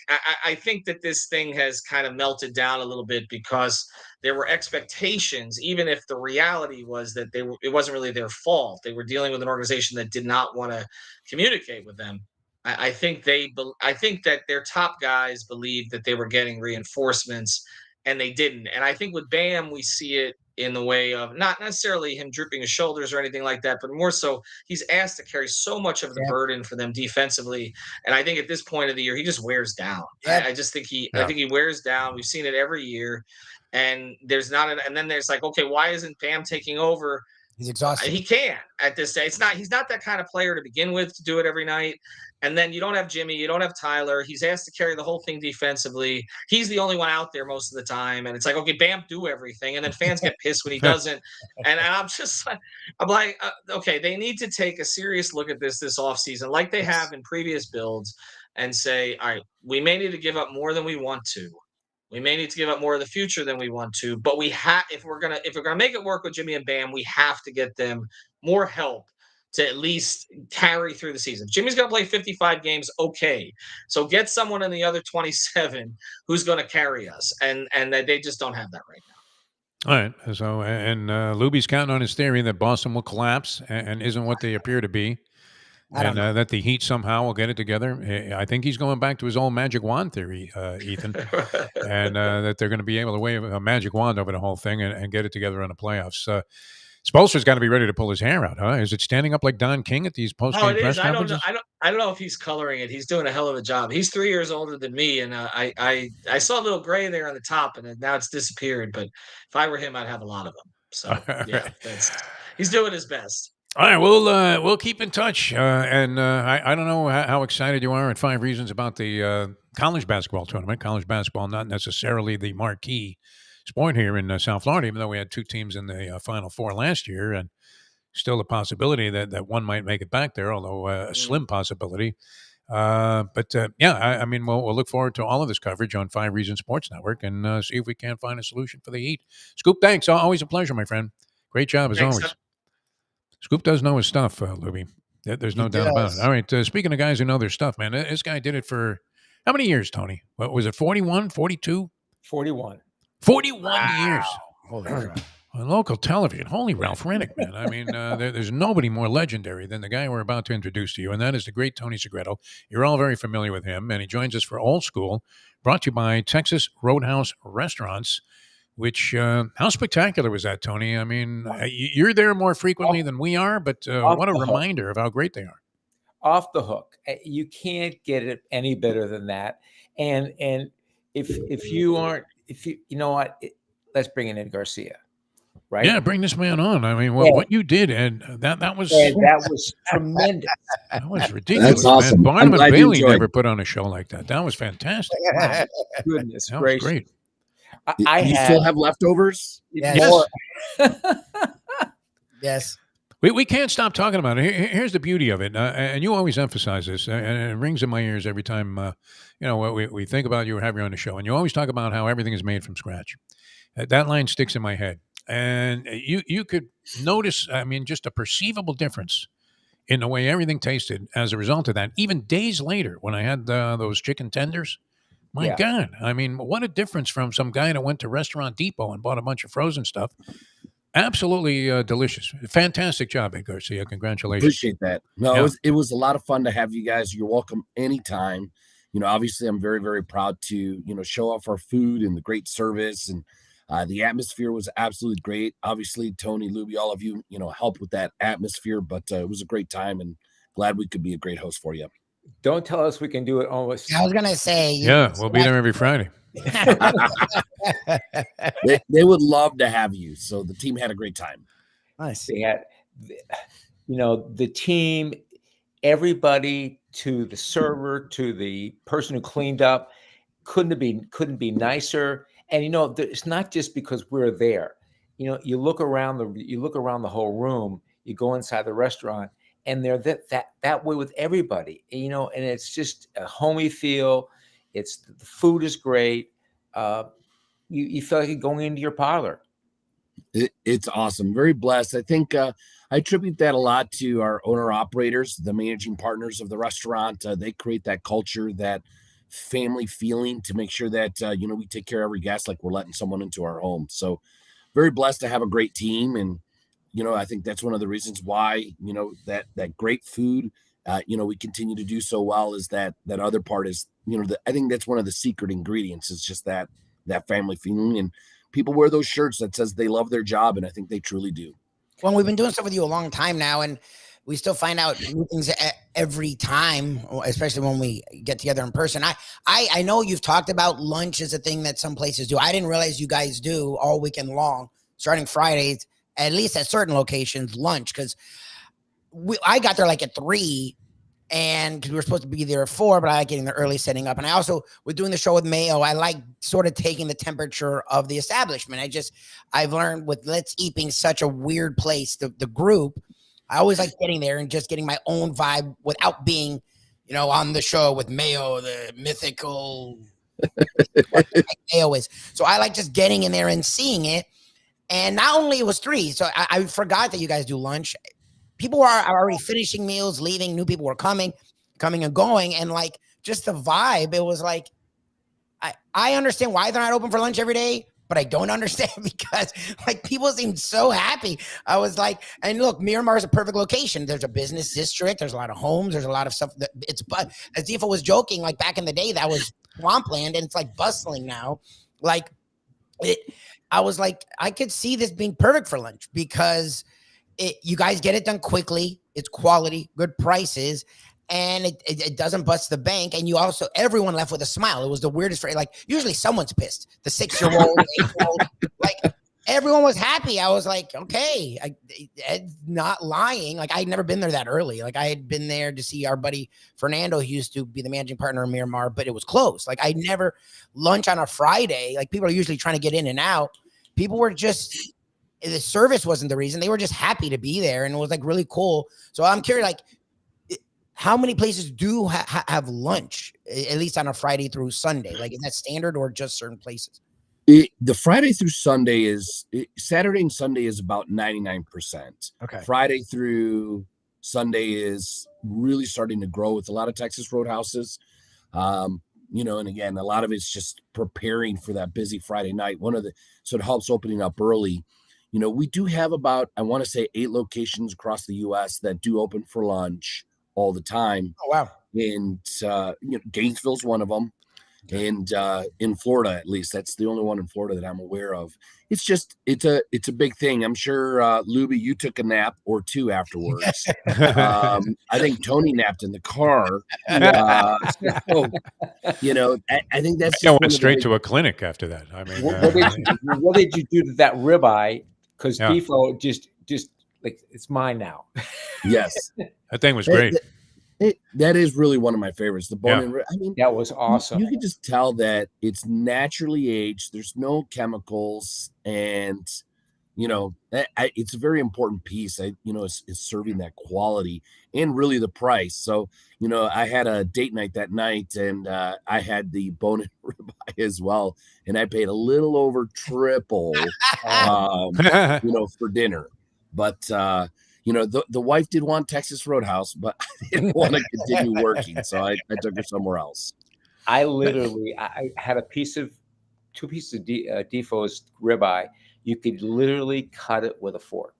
I think that this thing has kind of melted down a little bit because there were expectations, even if the reality was that it wasn't really their fault. They were dealing with an organization that did not want to communicate with them. I think that their top guys believed that they were getting reinforcements, and they didn't. And I think with Bam, we see it in the way of not necessarily him drooping his shoulders or anything like that, but more so he's asked to carry so much of the burden for them defensively. And I think at this point of the year, he just wears down. I just think I think he wears down. We've seen it every year. And there's and then there's like, okay, why isn't Bam taking over? He's exhausted. He can at this day. He's not that kind of player to begin with to do it every night. And then you don't have Jimmy, you don't have Tyler. He's asked to carry the whole thing defensively. He's the only one out there most of the time. And it's like, okay, Bam, do everything. And then fans get pissed when he doesn't. And I'm like, okay, they need to take a serious look at this offseason, like they have in previous builds, and say, all right, we may need to give up more than we want to. We may need to give up more of the future than we want to, but if we're gonna make it work with Jimmy and Bam, we have to get them more help to at least carry through the season. Jimmy's gonna play 55 games, okay. So get someone in the other 27 who's gonna carry us, and they just don't have that right now. All right. So and Lubie's counting on his theory that Boston will collapse and isn't what they appear to be. And that the Heat somehow will get it together. I think he's going back to his old magic wand theory, Ethan, and that they're going to be able to wave a magic wand over the whole thing and get it together in the playoffs. Spoelstra's got to be ready to pull his hair out, huh? Is it standing up like Don King at these post-game press conferences? I don't know if he's coloring it. He's doing a hell of a job. He's 3 years older than me, and I saw a little gray there on the top, and now it's disappeared. But if I were him, I'd have a lot of them. So yeah, he's doing his best. All right, we'll keep in touch, and I don't know how excited you are at 5 Reasons about the college basketball tournament. College basketball, not necessarily the marquee sport here in South Florida, even though we had 2 teams in the Final Four last year, and still a possibility that one might make it back there, although a slim possibility. I mean, we'll look forward to all of this coverage on 5 Reasons Sports Network and see if we can't find a solution for the Heat. Scoop, thanks. Always a pleasure, my friend. Great job as Thanks, always. Scoop does know his stuff, Lubie. There's no doubt about it. All right, speaking of guys who know their stuff, man, this guy did it for how many years, Tony? What was it, 41, 42? 41. 41 years. Holy crap. On local television. Holy Ralph Rennick, man. I mean, there's nobody more legendary than the guy we're about to introduce to you, and that is the great Tony Segreto. You're all very familiar with him, and he joins us for Old School, brought to you by Texas Roadhouse Restaurants, which, how spectacular was that, Tony? I mean, you're there more frequently than we are, but what a reminder of how great they are. Off the hook. You can't get it any better than that. And if you know what, let's bring in Ed Garcia. Right? Yeah, bring this man on. I mean, what you did, Ed, that was tremendous. That was ridiculous. That's awesome. Man. Barnum and Bailey enjoyed never put on a show like that. That was fantastic. Wow. Goodness That was gracious. great. You still have leftovers? Yes. Yes. We can't stop talking about it. Here's the beauty of it, and you always emphasize this, and it rings in my ears every time we think about you or have you on the show, and you always talk about how everything is made from scratch. That line sticks in my head. And you could notice, I mean, just a perceivable difference in the way everything tasted as a result of that. Even days later, when I had those chicken tenders, my God, I mean, what a difference from some guy that went to Restaurant Depot and bought a bunch of frozen stuff. Absolutely delicious. Fantastic job, Ed Garcia. Congratulations. Appreciate that. No, it was a lot of fun to have you guys. You're welcome anytime. Obviously, I'm very, very proud to, show off our food and the great service, and the atmosphere was absolutely great. Obviously, Tony, Lubie, all of you, helped with that atmosphere, but it was a great time and glad we could be a great host for you. Don't tell us we can do it almost. I was going to say. Yeah, we'll be there every Friday. They would love to have you. So the team had a great time. Nice. They had, the team, everybody, to the server, to the person who cleaned up, couldn't be nicer. And it's not just because we're there. You look around the whole room. You go inside the restaurant, and they're that way with everybody. And it's just a homey feel. The food is great. You feel like you're going into your parlor. It's awesome. Very blessed. I think I attribute that a lot to our owner operators, the managing partners of the restaurant. They create that culture, that family feeling, to make sure that we take care of every guest like we're letting someone into our home. So very blessed to have a great team, and I think that's one of the reasons why that great food we continue to do so well, is that other part is I think that's one of the secret ingredients, is just that family feeling, and people wear those shirts that says they love their job, and I think they truly do. Well, we've been doing stuff with you a long time now, and we still find out new things every time, especially when we get together in person. I know you've talked about lunch as a thing that some places do. I didn't realize you guys do all weekend long, starting Fridays, at least at certain locations, lunch. Because I got there like at 3, and because we were supposed to be there at 4, but I like getting there early, setting up. And I also, with doing the show with Mayo, I like sort of taking the temperature of the establishment. I've learned with Let's Eat being such a weird place, the group, I always like getting there and just getting my own vibe without being, on the show with Mayo, the mythical like Mayo is. So I like just getting in there and seeing it. And not only it was 3, so I forgot that you guys do lunch. People are already finishing meals, leaving. New people were coming and going. And like just the vibe, it was like, I understand why they're not open for lunch every day, but I don't understand because like people seemed so happy. I was like, and look, Miramar is a perfect location. There's a business district. There's a lot of homes. There's a lot of stuff but as Defo was joking, like back in the day, that was swampland, and it's like bustling now. Like I was like, I could see this being perfect for lunch because you guys get it done quickly. It's quality, good prices, and it doesn't bust the bank. And you also, everyone left with a smile. It was the weirdest. Like usually someone's pissed. The 6-year-old, 8-year-old, like everyone was happy. I was like, okay, Ed's not lying. Like I'd never been there that early. Like I had been there to see our buddy Fernando, who used to be the managing partner of Miramar, but it was closed. Like I never lunch on a Friday. Like people are usually trying to get in and out. People were just, the service wasn't the reason. They were just happy to be there, and it was like really cool. So I'm curious, like, how many places do have lunch, at least on a Friday through Sunday? Like, is that standard or just certain places? The Friday through Sunday Saturday and Sunday is about 99%. Okay. Friday through Sunday is really starting to grow with a lot of Texas Roadhouses. And again, a lot of it's just preparing for that busy Friday night. So it helps opening up early. We do have about, I want to say 8 locations across the U.S. that do open for lunch all the time. Oh, wow. And, Gainesville's one of them. And in Florida, at least, that's the only one in Florida that I'm aware of. It's a big thing. I'm sure, Lubie, you took a nap or 2 afterwards. I think Tony napped in the car. I think that's I went straight to a clinic after that. I mean, what did you do to that ribeye? Because Yeah. Defo just like, it's mine now. Yes. that thing was great. That is really one of my favorites. The bone Yeah. I mean, That was awesome. You can just tell that it's naturally aged. There's no chemicals, and it's a very important piece. Is serving that quality and really the price. So I had a date night that night, and I had the bone-in ribeye as well, and I paid a little over triple, for dinner. But the wife did want Texas Roadhouse, but I didn't want to continue working, so I took her somewhere else. I had 2 pieces of Defo's ribeye. You could literally cut it with a fork.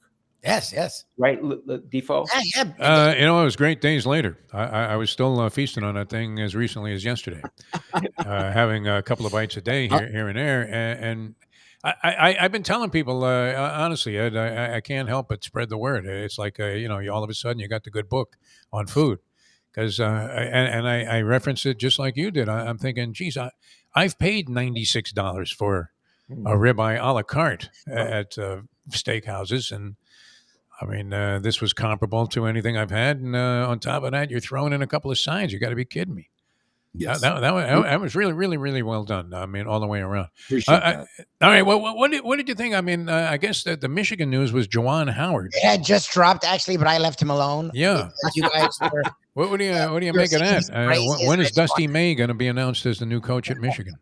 Yes. Right, Defo? Yeah. It was great days later. I was still feasting on that thing as recently as yesterday, having a couple of bites a day here and there. And I've been telling people, honestly, Ed, I can't help but spread the word. It's like, you all of a sudden you got the good book on food. Because I referenced it just like you did. I'm thinking, geez, I've paid $96 for a ribeye a la carte at steakhouses, and I mean, this was comparable to anything I've had. And on top of that, you're throwing in a couple of sides. You got to be kidding me. Yes. That was really, really, really well done. I mean, all the way around. Appreciate that. All right. Well, what did you think? I mean, I guess that the Michigan news was Juwan Howard. It had just dropped, actually, but I left him alone. Yeah. You guys were. What do you make of that? When is Dusty May going to be announced as the new coach at Michigan?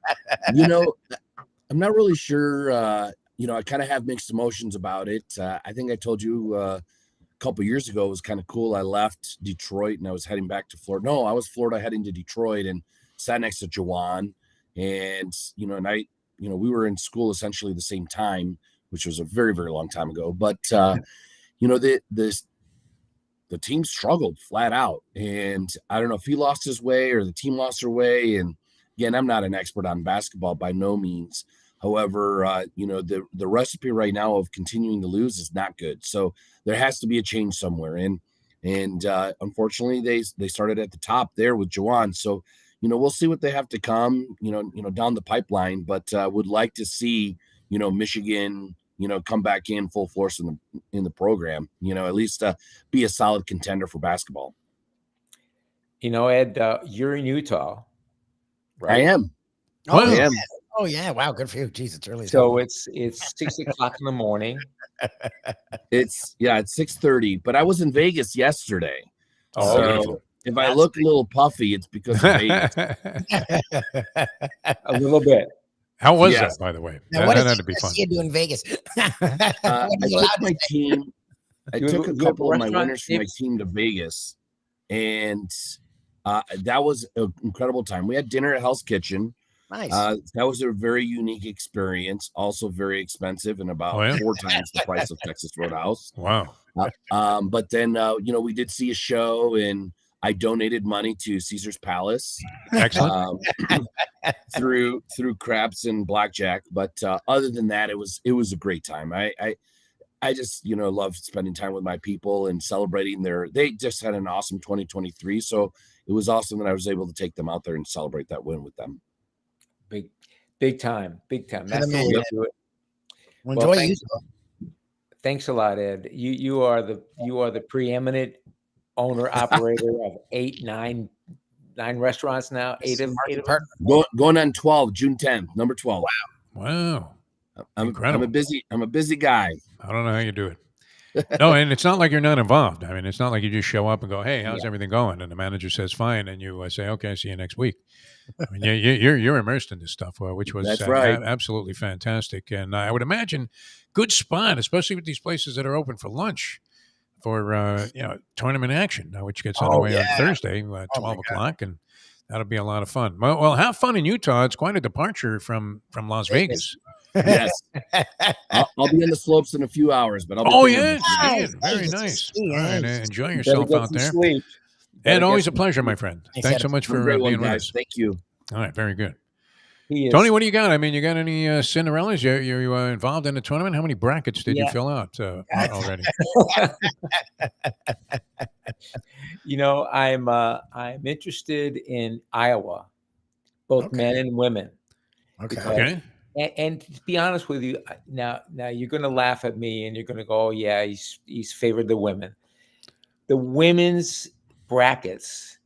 I'm not really sure. I kind of have mixed emotions about it. I think I told you a couple years ago, it was kind of cool. I left Detroit and I was heading back to Florida. No, I was Florida heading to Detroit and sat next to Juwan. And, we were in school essentially the same time, which was a very, very long time ago. But, the team struggled flat out. And I don't know if he lost his way or the team lost their way. And again, I'm not an expert on basketball by no means. However, the recipe right now of continuing to lose is not good. So there has to be a change somewhere. And unfortunately, they started at the top there with Juwan. So, we'll see what they have to come, down the pipeline. But would like to see, Michigan, come back in full force in the program. At least be a solid contender for basketball. Ed, you're in Utah, right? I am. Oh, I am. Oh yeah! Wow, good for you. Jeez, it's early. So it's 6 o'clock in the morning. It's 6:30. But I was in Vegas yesterday. Oh, So if I look a little puffy, it's because of Vegas. a little bit. How was Yes. that, by the way? Now, what That is had to be fun. you do in Vegas? I took my team. I You took have a a couple of my restaurant, winners from my Steve? team to Vegas, and that was an incredible time. We had dinner at Hell's Kitchen. Nice. That was a very unique experience. Also very expensive and about Oh, yeah? 4 times the price of Texas Roadhouse. Wow. But then we did see a show, and I donated money to Caesar's Palace Excellent. through craps and blackjack. But other than that, it was a great time. I just love spending time with my people and celebrating they just had an awesome 2023. So it was awesome that I was able to take them out there and celebrate that win with them. Big time. That's the man. way to do it. Well, Well, enjoy thanks a lot, Ed. You are the preeminent owner operator of 9 restaurants now. 8 of them. Going on 12, June 10th, number 12. Wow. I'm Incredible. a busy guy. I don't know how you do it. No, and it's not like you're not involved. I mean, it's not like you just show up and go, "Hey, how's Yeah. everything going?" And the manager says, "Fine," and you say, "Okay, see you next week." I mean, you're immersed in this stuff, which was That's right. absolutely fantastic. And I would imagine good spot, especially with these places that are open for lunch for tournament action, which gets underway on Thursday, Oh, my 12 o'clock, and that'll be a lot of fun. Well, have fun in Utah. It's quite a departure from Las Vegas. Yes. I'll be on the slopes in a few hours, but I'll be Oh thinking yeah, about it. skiing. Very nice. All right, enjoy You better yourself get out some there. sleep. You better And get always a some pleasure, sleep. my friend. Thanks, Thanks so Adam. much Have a for great one, being with guys. us. Thank you. All right, very good. He is. Tony, what do you got? I mean, you got any Cinderellas? You involved in the tournament? How many brackets did you Yeah. fill out already? I'm interested in Iowa, both Okay. men and women. Okay. Because- Okay. And to be honest with you, now you're going to laugh at me and you're going to go, "Oh yeah, he's favored the women." The women's brackets,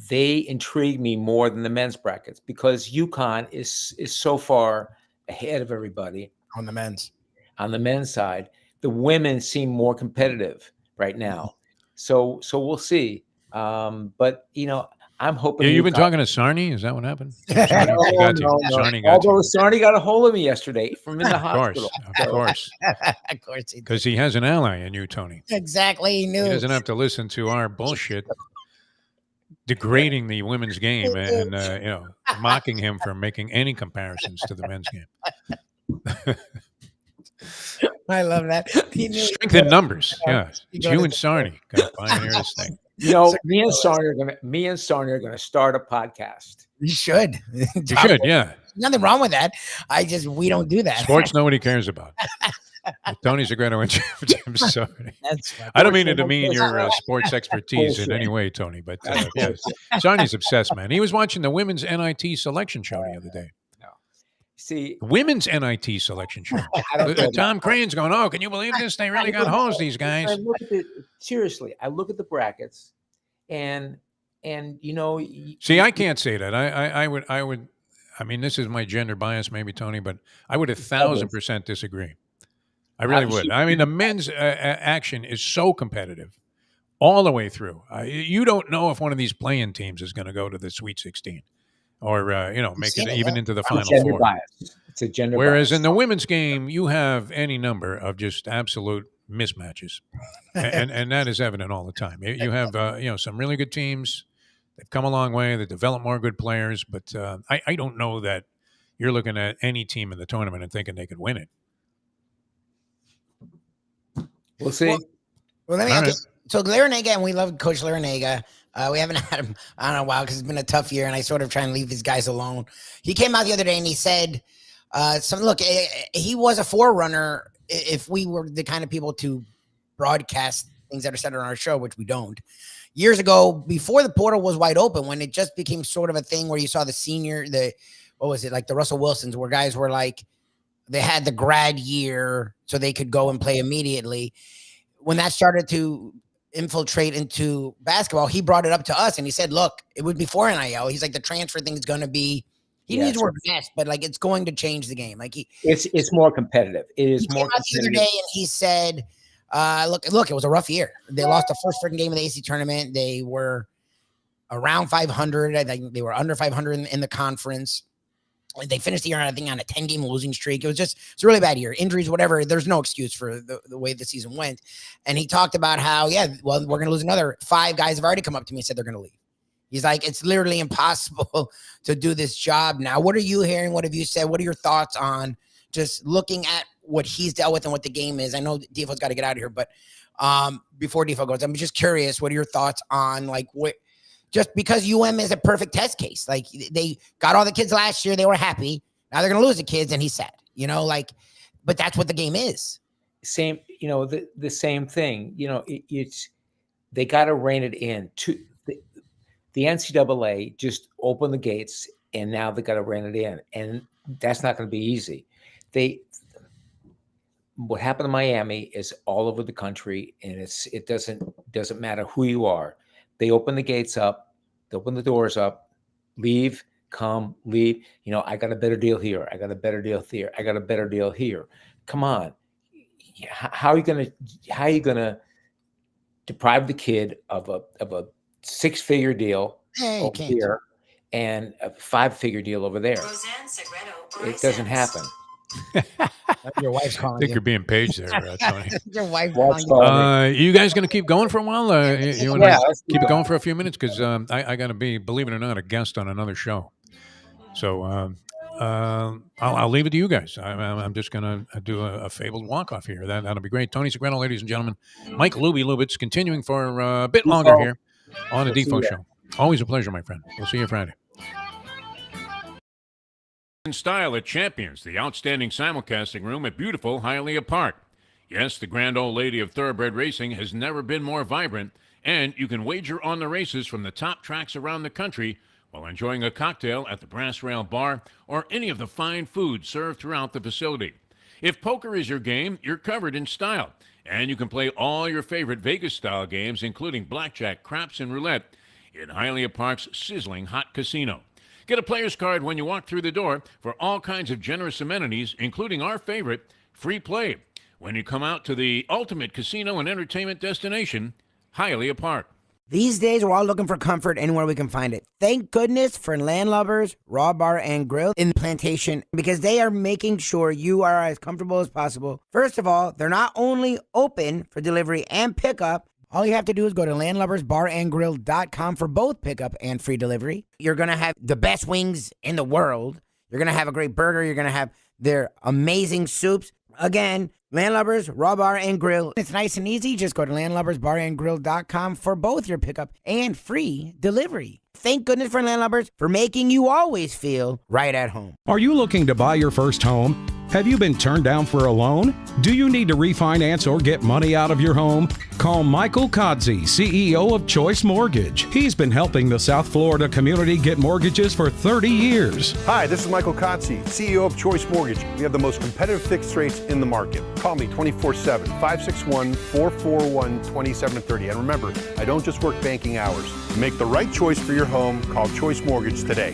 they intrigue me more than the men's brackets because UConn is so far ahead of everybody On the men's. on the men's side. The women seem more competitive right now, so we'll see. But I'm hoping. Yeah, you've been UConn- talking to Sarni. Is that what happened? No, Sarni got you. no. Sarni got you. Although Sarni got a hold of me yesterday from in the Of course, hospital. of course, Of course he did. because he has an ally in you, Tony. Exactly. He He knew. doesn't have to listen to our bullshit degrading the women's game and mocking him for making any comparisons to the men's game. I love that. He knew. Strength in numbers. Yeah, You it's go you to and Sarni got to pioneer this thing. Me and Sarni are gonna start a podcast. You should. You should, yeah. Nothing wrong with that. We don't do that. Sports nobody cares about. Tony Segreto and Jim Sarni. That's fine. I don't mean to demean your sports expertise in any way, Tony, but yes, Sarni's obsessed, man. He was watching the women's NIT selection show the other day. See, Women's NIT selection show. I don't know Tom Crane's going, "Oh, can you believe this? They really got hosed, these guys." seriously, I look at the brackets, and See, I can't say that. I would. I mean, this is my gender bias, maybe, Tony, but I would 1,000% disagree. I really would. I mean, the men's action is so competitive all the way through. You don't know if one of these playing teams is going to go to the Sweet 16 or make it even into the Final gender Four. bias. It's a gender Whereas bias. in the women's game, you have any number of just absolute mismatches, and that is evident all the time. You have some really good teams. They've come a long way. They develop more good players, but I don't know that you're looking at any team in the tournament and thinking they could win it. We'll see. Well, let me. All Okay. right. So Larinaga, and we love Coach Larinaga. We haven't had him on a while because it's been a tough year, and I sort of try and leave these guys alone. He came out the other day and he said, look, he was a forerunner if we were the kind of people to broadcast things that are said on our show, which we don't. Years ago, before the portal was wide open, when it just became sort of a thing where you saw the Russell Wilsons, where guys were like, they had the grad year so they could go and play immediately. When that started to infiltrate into basketball, he brought it up to us and he said, look, it was before NIL. He's like, the transfer thing is going to be, he needs to work fast, but like, it's going to change the game. Like It's more competitive. It is more competitive. The other day and he said, look, it was a rough year. They lost the first freaking game of the AC tournament. They were around 500. I think they were under 500 in the conference. They finished the year, I think, on a 10-game losing streak. It's a really bad year. Injuries, whatever. There's no excuse for the way the season went. And he talked about how, we're going to lose another 5 guys have already come up to me and said they're going to leave. He's like, it's literally impossible to do this job now. What are you hearing? What have you said? What are your thoughts on just looking at what he's dealt with and what the game is? I know Defo's got to get out of here, but before Defo goes, I'm just curious, what are your thoughts on what? Just because UM is a perfect test case. Like they got all the kids last year. They were happy. Now they're going to lose the kids. And he's sad, but that's what the game is. Same, the same thing, they got to rein it in the NCAA just opened the gates and now they got to rein it in. And that's not going to be easy. What happened in Miami is all over the country. And it doesn't matter who you are. They open the gates up, they open the doors up, leave, come, leave. I got a better deal here. I got a better deal here. I got a better deal here. Come on. how are you gonna deprive the kid of a 6-figure deal Hey, over here and a 5-figure deal over there? It doesn't happen. Your wife's I calling think you. you're being paged there, Tony. Your wife What's calling you. You guys going to keep going for a while? You want Yeah, to let's keep it going for a few minutes? Because I got to be, believe it or not, a guest on another show. So I'll leave it to you guys. I'm just going to do a fabled walk-off here. That'll be great. Tony Segreto, ladies and gentlemen. Mike Lubitz continuing for a bit longer here on the Defo Show. Always a pleasure, my friend. We'll see you Friday. In style at Champions, the outstanding simulcasting room at beautiful Hialeah Park. Yes, the grand old lady of thoroughbred racing has never been more vibrant, and you can wager on the races from the top tracks around the country while enjoying a cocktail at the Brass Rail Bar or any of the fine food served throughout the facility. If poker is your game, you're covered in style, and you can play all your favorite Vegas-style games, including blackjack, craps, and roulette, in Hialeah Park's sizzling hot casino. Get a player's card when you walk through the door for all kinds of generous amenities, including our favorite, free play, when you come out to the ultimate casino and entertainment destination, Hialeah Park. These days, we're all looking for comfort anywhere we can find it. Thank goodness for Landlubbers Raw Bar and Grill in Plantation, because they are making sure you are as comfortable as possible. First of all, they're not only open for delivery and pickup. All you have to do is go to landlubbersbarandgrill.com for both pickup and free delivery. You're going to have the best wings in the world. You're going to have a great burger. You're going to have their amazing soups. Again, Landlubbers, Raw Bar and Grill. It's nice and easy. Just go to landlubbersbarandgrill.com for both your pickup and free delivery. Thank goodness for Landlubbers for making you always feel right at home. Are you looking to buy your first home? Have you been turned down for a loan? Do you need to refinance or get money out of your home? Call Michael Kodsey, CEO of Choice Mortgage. He's been helping the South Florida community get mortgages for 30 years. Hi, this is Michael Kodsey, CEO of Choice Mortgage. We have the most competitive fixed rates in the market. Call me 24/7, 561-441-2730. And remember, I don't just work banking hours. To make the right choice for your home, call Choice Mortgage today.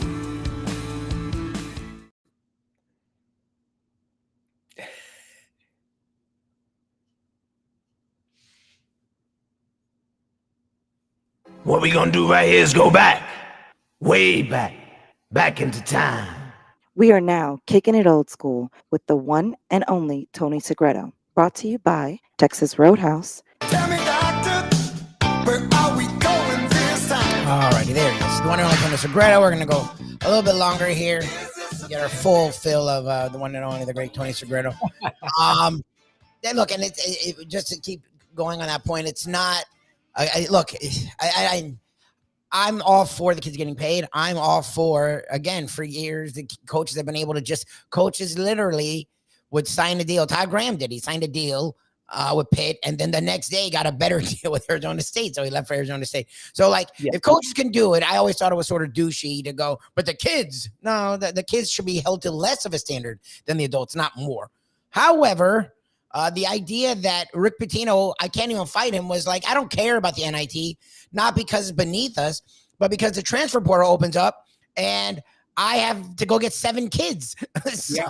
What we gonna do right here is go back, way back into time. We are now kicking it old school with the one and only Tony Segreto. Brought to you by Texas Roadhouse. Tell me, doctor, where are we going this time? Alrighty, there he is. The one and only Tony Segreto. We're going to go a little bit longer here. Get our full fill of the one and only, the great Tony Segreto. Then look, and it just to keep going on that point, it's not, I'm all for the kids getting paid. I'm all for, again, for years, the coaches have been able to coaches literally would sign a deal. Todd Graham did. He signed a deal with Pitt, and then the next day got a better deal with Arizona State. So he left for Arizona State. So, if coaches can do it, I always thought it was sort of douchey to go, but the kids, no, the kids should be held to less of a standard than the adults, not more. However, the idea that Rick Pitino, I can't even fight him, was like, I don't care about the NIT, not because it's beneath us, but because the transfer portal opens up and I have to go get 7 kids. You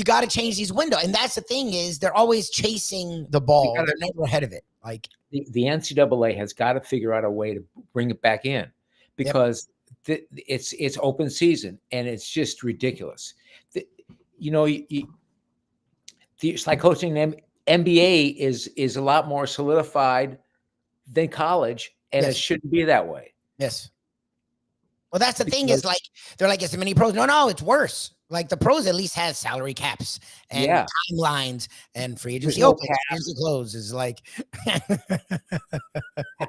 got to change these windows. And that's the thing, is they're always chasing the ball. They're never ahead of it. Like the NCAA has got to figure out a way to bring it back in, because it's open season and it's just ridiculous. It's like hosting an NBA is a lot more solidified than college, and it shouldn't be that way. Yes. Well, that's the thing, is they're like, it's the mini pros. No, it's worse. Like the pros at least has salary caps and timelines and free agency open, agency close is like.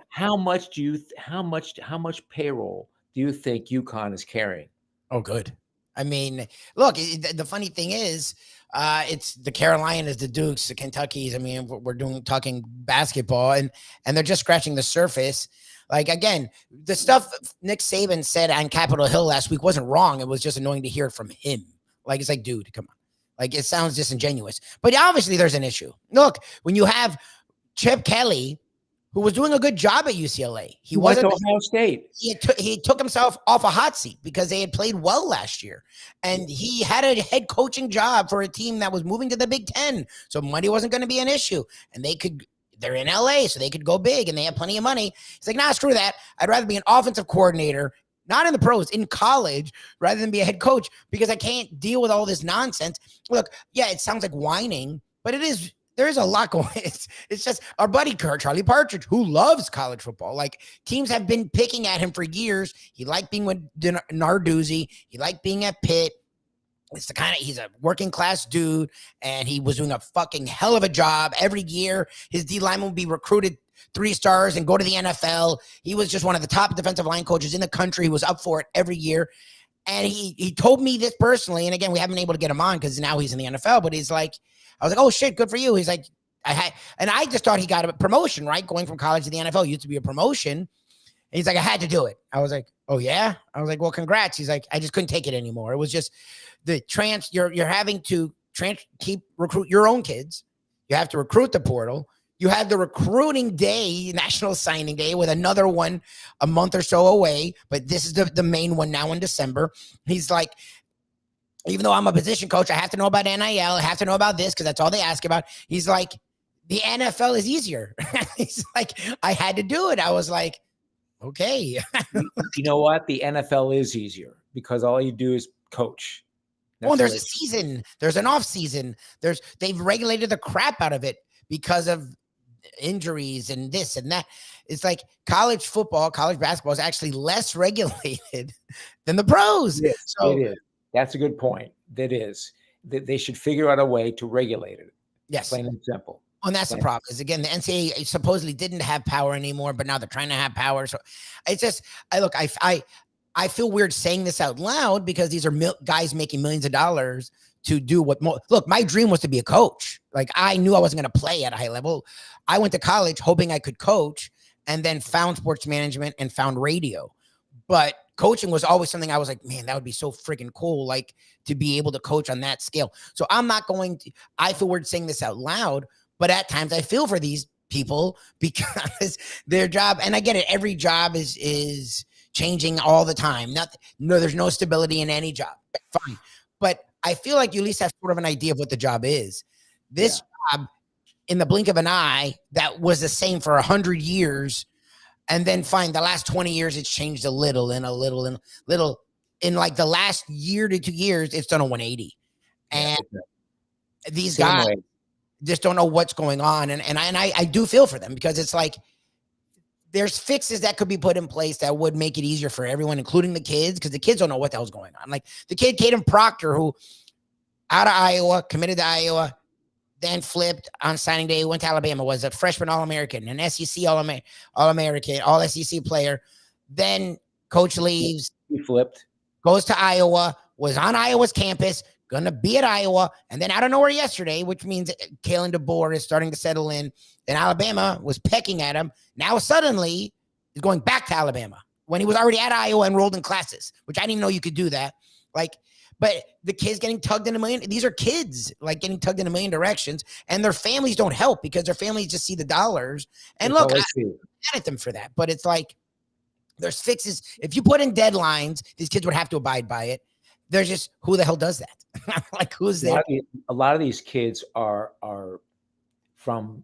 How much payroll do you think UConn is carrying? Oh, good. I mean, look, the funny thing is, it's the Carolinas, the Dukes, the Kentuckys. I mean, we're talking basketball, and they're just scratching the surface. Like, again, the stuff Nick Saban said on Capitol Hill last week wasn't wrong. It was just annoying to hear it from him. Like, it's like, dude, come on. Like, it sounds disingenuous. But obviously there's an issue. Look, when you have Chip Kelly, who was doing a good job at UCLA. He went wasn't. to Ohio State. He took himself off a hot seat because they had played well last year, and he had a head coaching job for a team that was moving to the Big Ten, so money wasn't going to be an issue, and they're in LA, so they could go big, and they have plenty of money. He's like, nah, screw that. I'd rather be an offensive coordinator, not in the pros, in college, rather than be a head coach, because I can't deal with all this nonsense. Look, yeah, it sounds like whining, but there is a lot going. It's just our buddy Charlie Partridge, who loves college football. Like, teams have been picking at him for years. He liked being with Narduzzi. He liked being at Pitt. He's a working class dude, and he was doing a fucking hell of a job every year. His D lineman would be recruited 3 stars and go to the NFL. He was just one of the top defensive line coaches in the country. He was up for it every year. And he told me this personally. And again, we haven't been able to get him on because now he's in the NFL, but he's like, I was like, oh shit, good for you. He's like, I just thought he got a promotion, right? Going from college to the NFL used to be a promotion. And he's like, I had to do it. I was like, oh yeah? I was like, well, congrats. He's like, I just couldn't take it anymore. It was just you're having to recruit your own kids. You have to recruit the portal. You had the recruiting day, National Signing Day, with another one a month or so away. But this is the main one now in December. He's like, even though I'm a position coach, I have to know about NIL. I have to know about this because that's all they ask about. He's like, the NFL is easier. He's like, I had to do it. I was like, okay. You know what? The NFL is easier because all you do is coach. Well, there's a season. There's an off season. They've regulated the crap out of it because of injuries and this and that. It's like college football, college basketball is actually less regulated than the pros. Yes, so it is. That's a good point. That is. They should figure out a way to regulate it. Yes. Plain and simple. And that's the problem. Is again, the NCAA supposedly didn't have power anymore, but now they're trying to have power. So it's just, I feel weird saying this out loud because these are guys making millions of dollars to do look, my dream was to be a coach. Like, I knew I wasn't going to play at a high level. I went to college hoping I could coach, and then found sports management and found radio. But coaching was always something I was like, man, that would be so freaking cool. Like, to be able to coach on that scale. So I feel weird saying this out loud, but at times I feel for these people because their job, and I get it. Every job is changing all the time. There's no stability in any job. Fine. But I feel like you at least have sort of an idea of what the job is. This job, in the blink of an eye, that was the same for 100 years. And then fine, the last 20 years, it's changed a little and a little and little. In like the last year to 2 years, it's done a 180. And these guys just don't know what's going on. And I do feel for them because it's like, there's fixes that could be put in place that would make it easier for everyone, including the kids, because the kids don't know what the hell's going on. Like the kid, Caden Proctor, who out of Iowa, committed to Iowa, then flipped on signing day, went to Alabama, was a freshman All-American, an SEC All-American, All-SEC player. Then coach leaves. He flipped. Goes to Iowa, was on Iowa's campus, going to be at Iowa, and then out of nowhere yesterday, which means Kalen DeBoer is starting to settle in. Then Alabama was pecking at him. Now suddenly he's going back to Alabama when he was already at Iowa enrolled in classes, which I didn't know you could do that. Like, but the kids getting tugged in a million. These are kids like getting tugged in a million directions, and their families don't help because their families just see the dollars. And look, I'm mad at them for that, but it's like there's fixes. If you put in deadlines, these kids would have to abide by it. They're just, who the hell does that? Like, who's there? A lot of these kids are from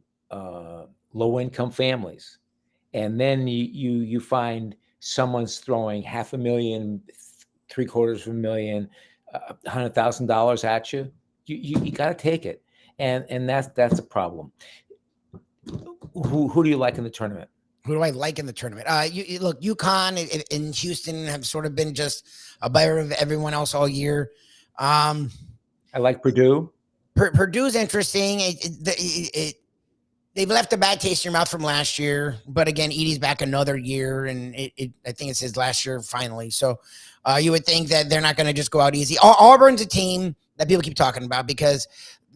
low-income families, and then you find someone's throwing $500,000, $750,000, $100,000 at you. You got to take it, and that's a problem. Who do you like in the tournament? Who do I like in the tournament? Look, UConn in Houston have sort of been just a buyer of everyone else all year. I like Purdue. Purdue's interesting. They've left a bad taste in your mouth from last year, but again, Edie's back another year, and I think it's his last year finally. So you would think that they're not going to just go out easy. Auburn's a team that people keep talking about because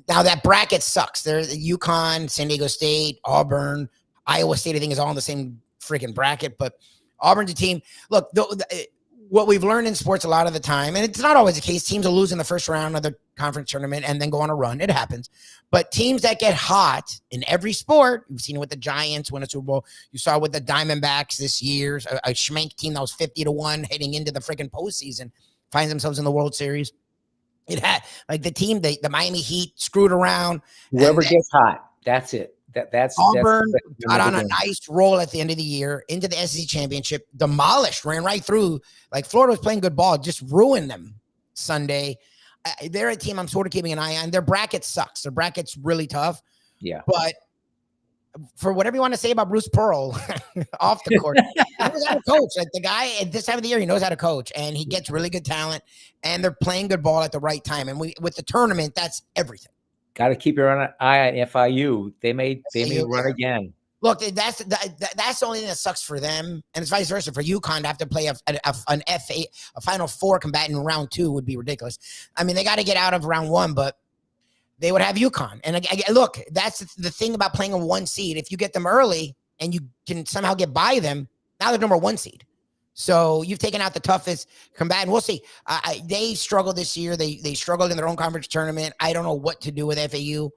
now that bracket sucks. There's UConn, San Diego State, Auburn, Iowa State, I think, is all in the same freaking bracket, but Auburn's a team. Look, what we've learned in sports a lot of the time, and it's not always the case, teams will lose in the first round of the conference tournament and then go on a run. It happens. But teams that get hot in every sport, you've seen it with the Giants win a Super Bowl. You saw it with the Diamondbacks this year, a schmank team that was 50-1 heading into the freaking postseason, finds themselves in the World Series. It had like the team, the Miami Heat screwed around. Whoever gets hot, that's it. That's Auburn that's got on a nice roll at the end of the year into the SEC championship, demolished, ran right through. Like Florida was playing good ball, just ruined them Sunday. They're a team I'm sort of keeping an eye on. Their bracket sucks. Their bracket's really tough. Yeah. But for whatever you want to say about Bruce Pearl off the court, he knows how to coach. Like the guy at this time of the year, he knows how to coach, and he gets really good talent, and they're playing good ball at the right time. And with the tournament, that's everything. Got to keep your eye on FIU. They may run again. Look, that's the only thing that sucks for them, and it's vice versa for UConn to have to play a Final Four combatant in round 2 would be ridiculous. I mean, they got to get out of round 1, but they would have UConn. And look, that's the thing about playing a 1 seed. If you get them early and you can somehow get by them, now they're number 1 seed. So you've taken out the toughest combatant. We'll see. They struggled this year. They struggled in their own conference tournament. I don't know what to do with FAU.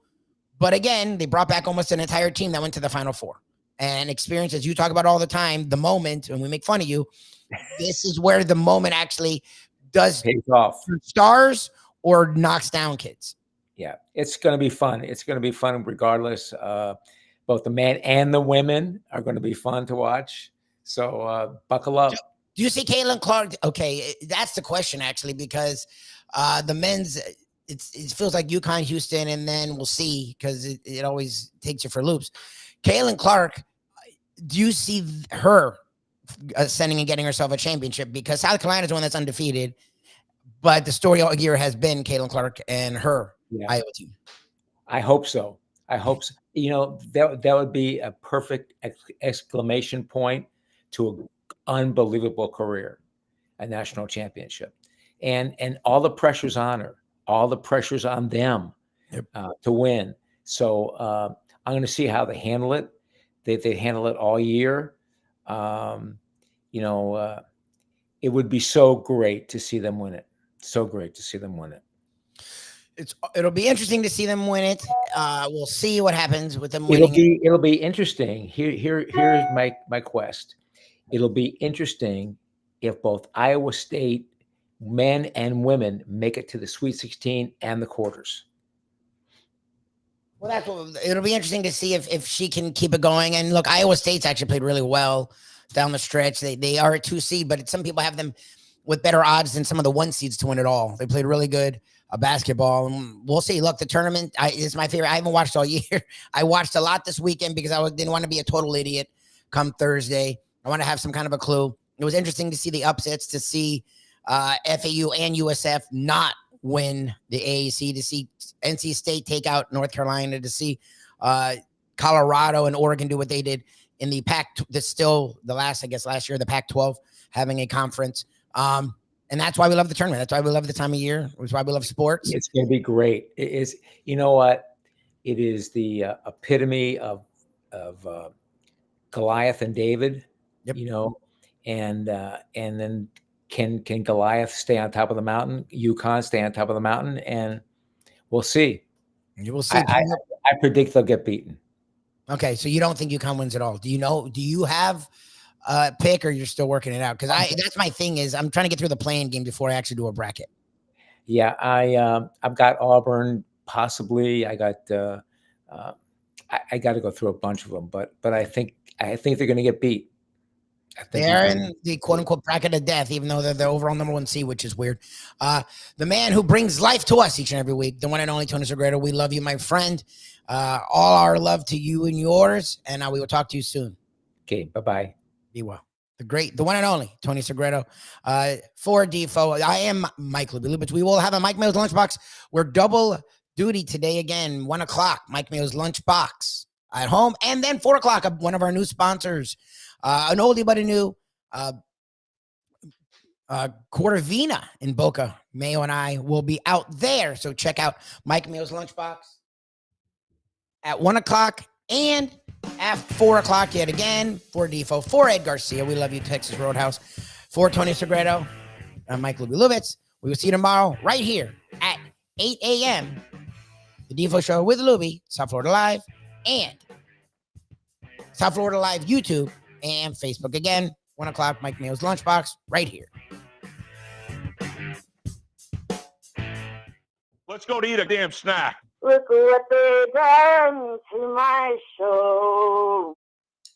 But again, they brought back almost an entire team that went to the Final Four. And experience, as you talk about all the time, the moment, and we make fun of you, this is where the moment actually does pays off. Stars or knocks down kids. Yeah, it's going to be fun. It's going to be fun regardless. Both the men and the women are going to be fun to watch. So buckle up. Do you see Caitlin Clark? Okay, that's the question, actually, because the men's, it feels like UConn, Houston, and then we'll see, because it always takes you for loops. Caitlin Clark, do you see her ascending and getting herself a championship? Because South Carolina is the one that's undefeated, but the story all year has been Caitlin Clark and her Iowa team. I hope so. I hope so. You know, that would be a perfect exclamation point to an unbelievable career, a national championship. And all the pressure's on her, all the pressure's on them to win. So I'm going to see how they handle it. They handle it all year. It would be so great to see them win it. So great to see them win it. It'll be interesting to see them win it. We'll see what happens with them winning. It'll be interesting. Here's my quest. It'll be interesting if both Iowa State men and women make it to the Sweet 16 and the quarters. Well, it'll be interesting to see if she can keep it going. And look, Iowa State's actually played really well down the stretch. They are a 2 seed, but some people have them with better odds than some of the 1 seeds to win it all. They played really good basketball, and we'll see. Look, the tournament is my favorite. I haven't watched all year. I watched a lot this weekend because I didn't want to be a total idiot come Thursday. I want to have some kind of a clue. It was interesting to see the upsets, to see FAU and USF not win the AAC, to see NC State take out North Carolina, to see Colorado and Oregon do what they did in the that's still the last year, the Pac-12 having a conference. And that's why we love the tournament. That's why we love the time of year. That's why we love sports. It's going to be great. It is. You know what? It is the epitome of Goliath and David. Yep. You know, and then can Goliath stay on top of the mountain? UConn stay on top of the mountain, and we'll see. You will see. I predict they'll get beaten. Okay, so you don't think UConn wins at all? Do you have pick, or you're still working it out? Because that's my thing, is I'm trying to get through the playing game before I actually do a bracket. Yeah, I've got Auburn possibly. I got I got to go through a bunch of them, but I think they're going to get beat. They're in the quote unquote bracket of death, even though they're the overall number 1 seed, which is weird. The man who brings life to us each and every week, the one and only Tony Segreto. We love you, my friend. All our love to you and yours, and we will talk to you soon. Okay, bye-bye. Be well. The one and only Tony Segreto. For Defo, I am Mike Lubie. But we will have a Mike Mayo's Lunchbox. We're double duty today again, 1 o'clock, Mike Mayo's Lunchbox at home. And then 4 o'clock, one of our new sponsors, an oldie but a new, Corvina in Boca. Mayo and I will be out there. So check out Mike Mayo's Lunchbox at 1 o'clock and at 4 o'clock yet again. For Defo, for Ed Garcia, we love you, Texas Roadhouse. For Tony Segreto, I'm Mike Lubie Lubitz. We will see you tomorrow right here at 8 a.m. The Defo Show with Lubie, South Florida Live, and South Florida Live YouTube and Facebook. Again, 1 o'clock, Mike Neal's Lunchbox, right here. Let's go to eat a damn snack. Look what they done to my show.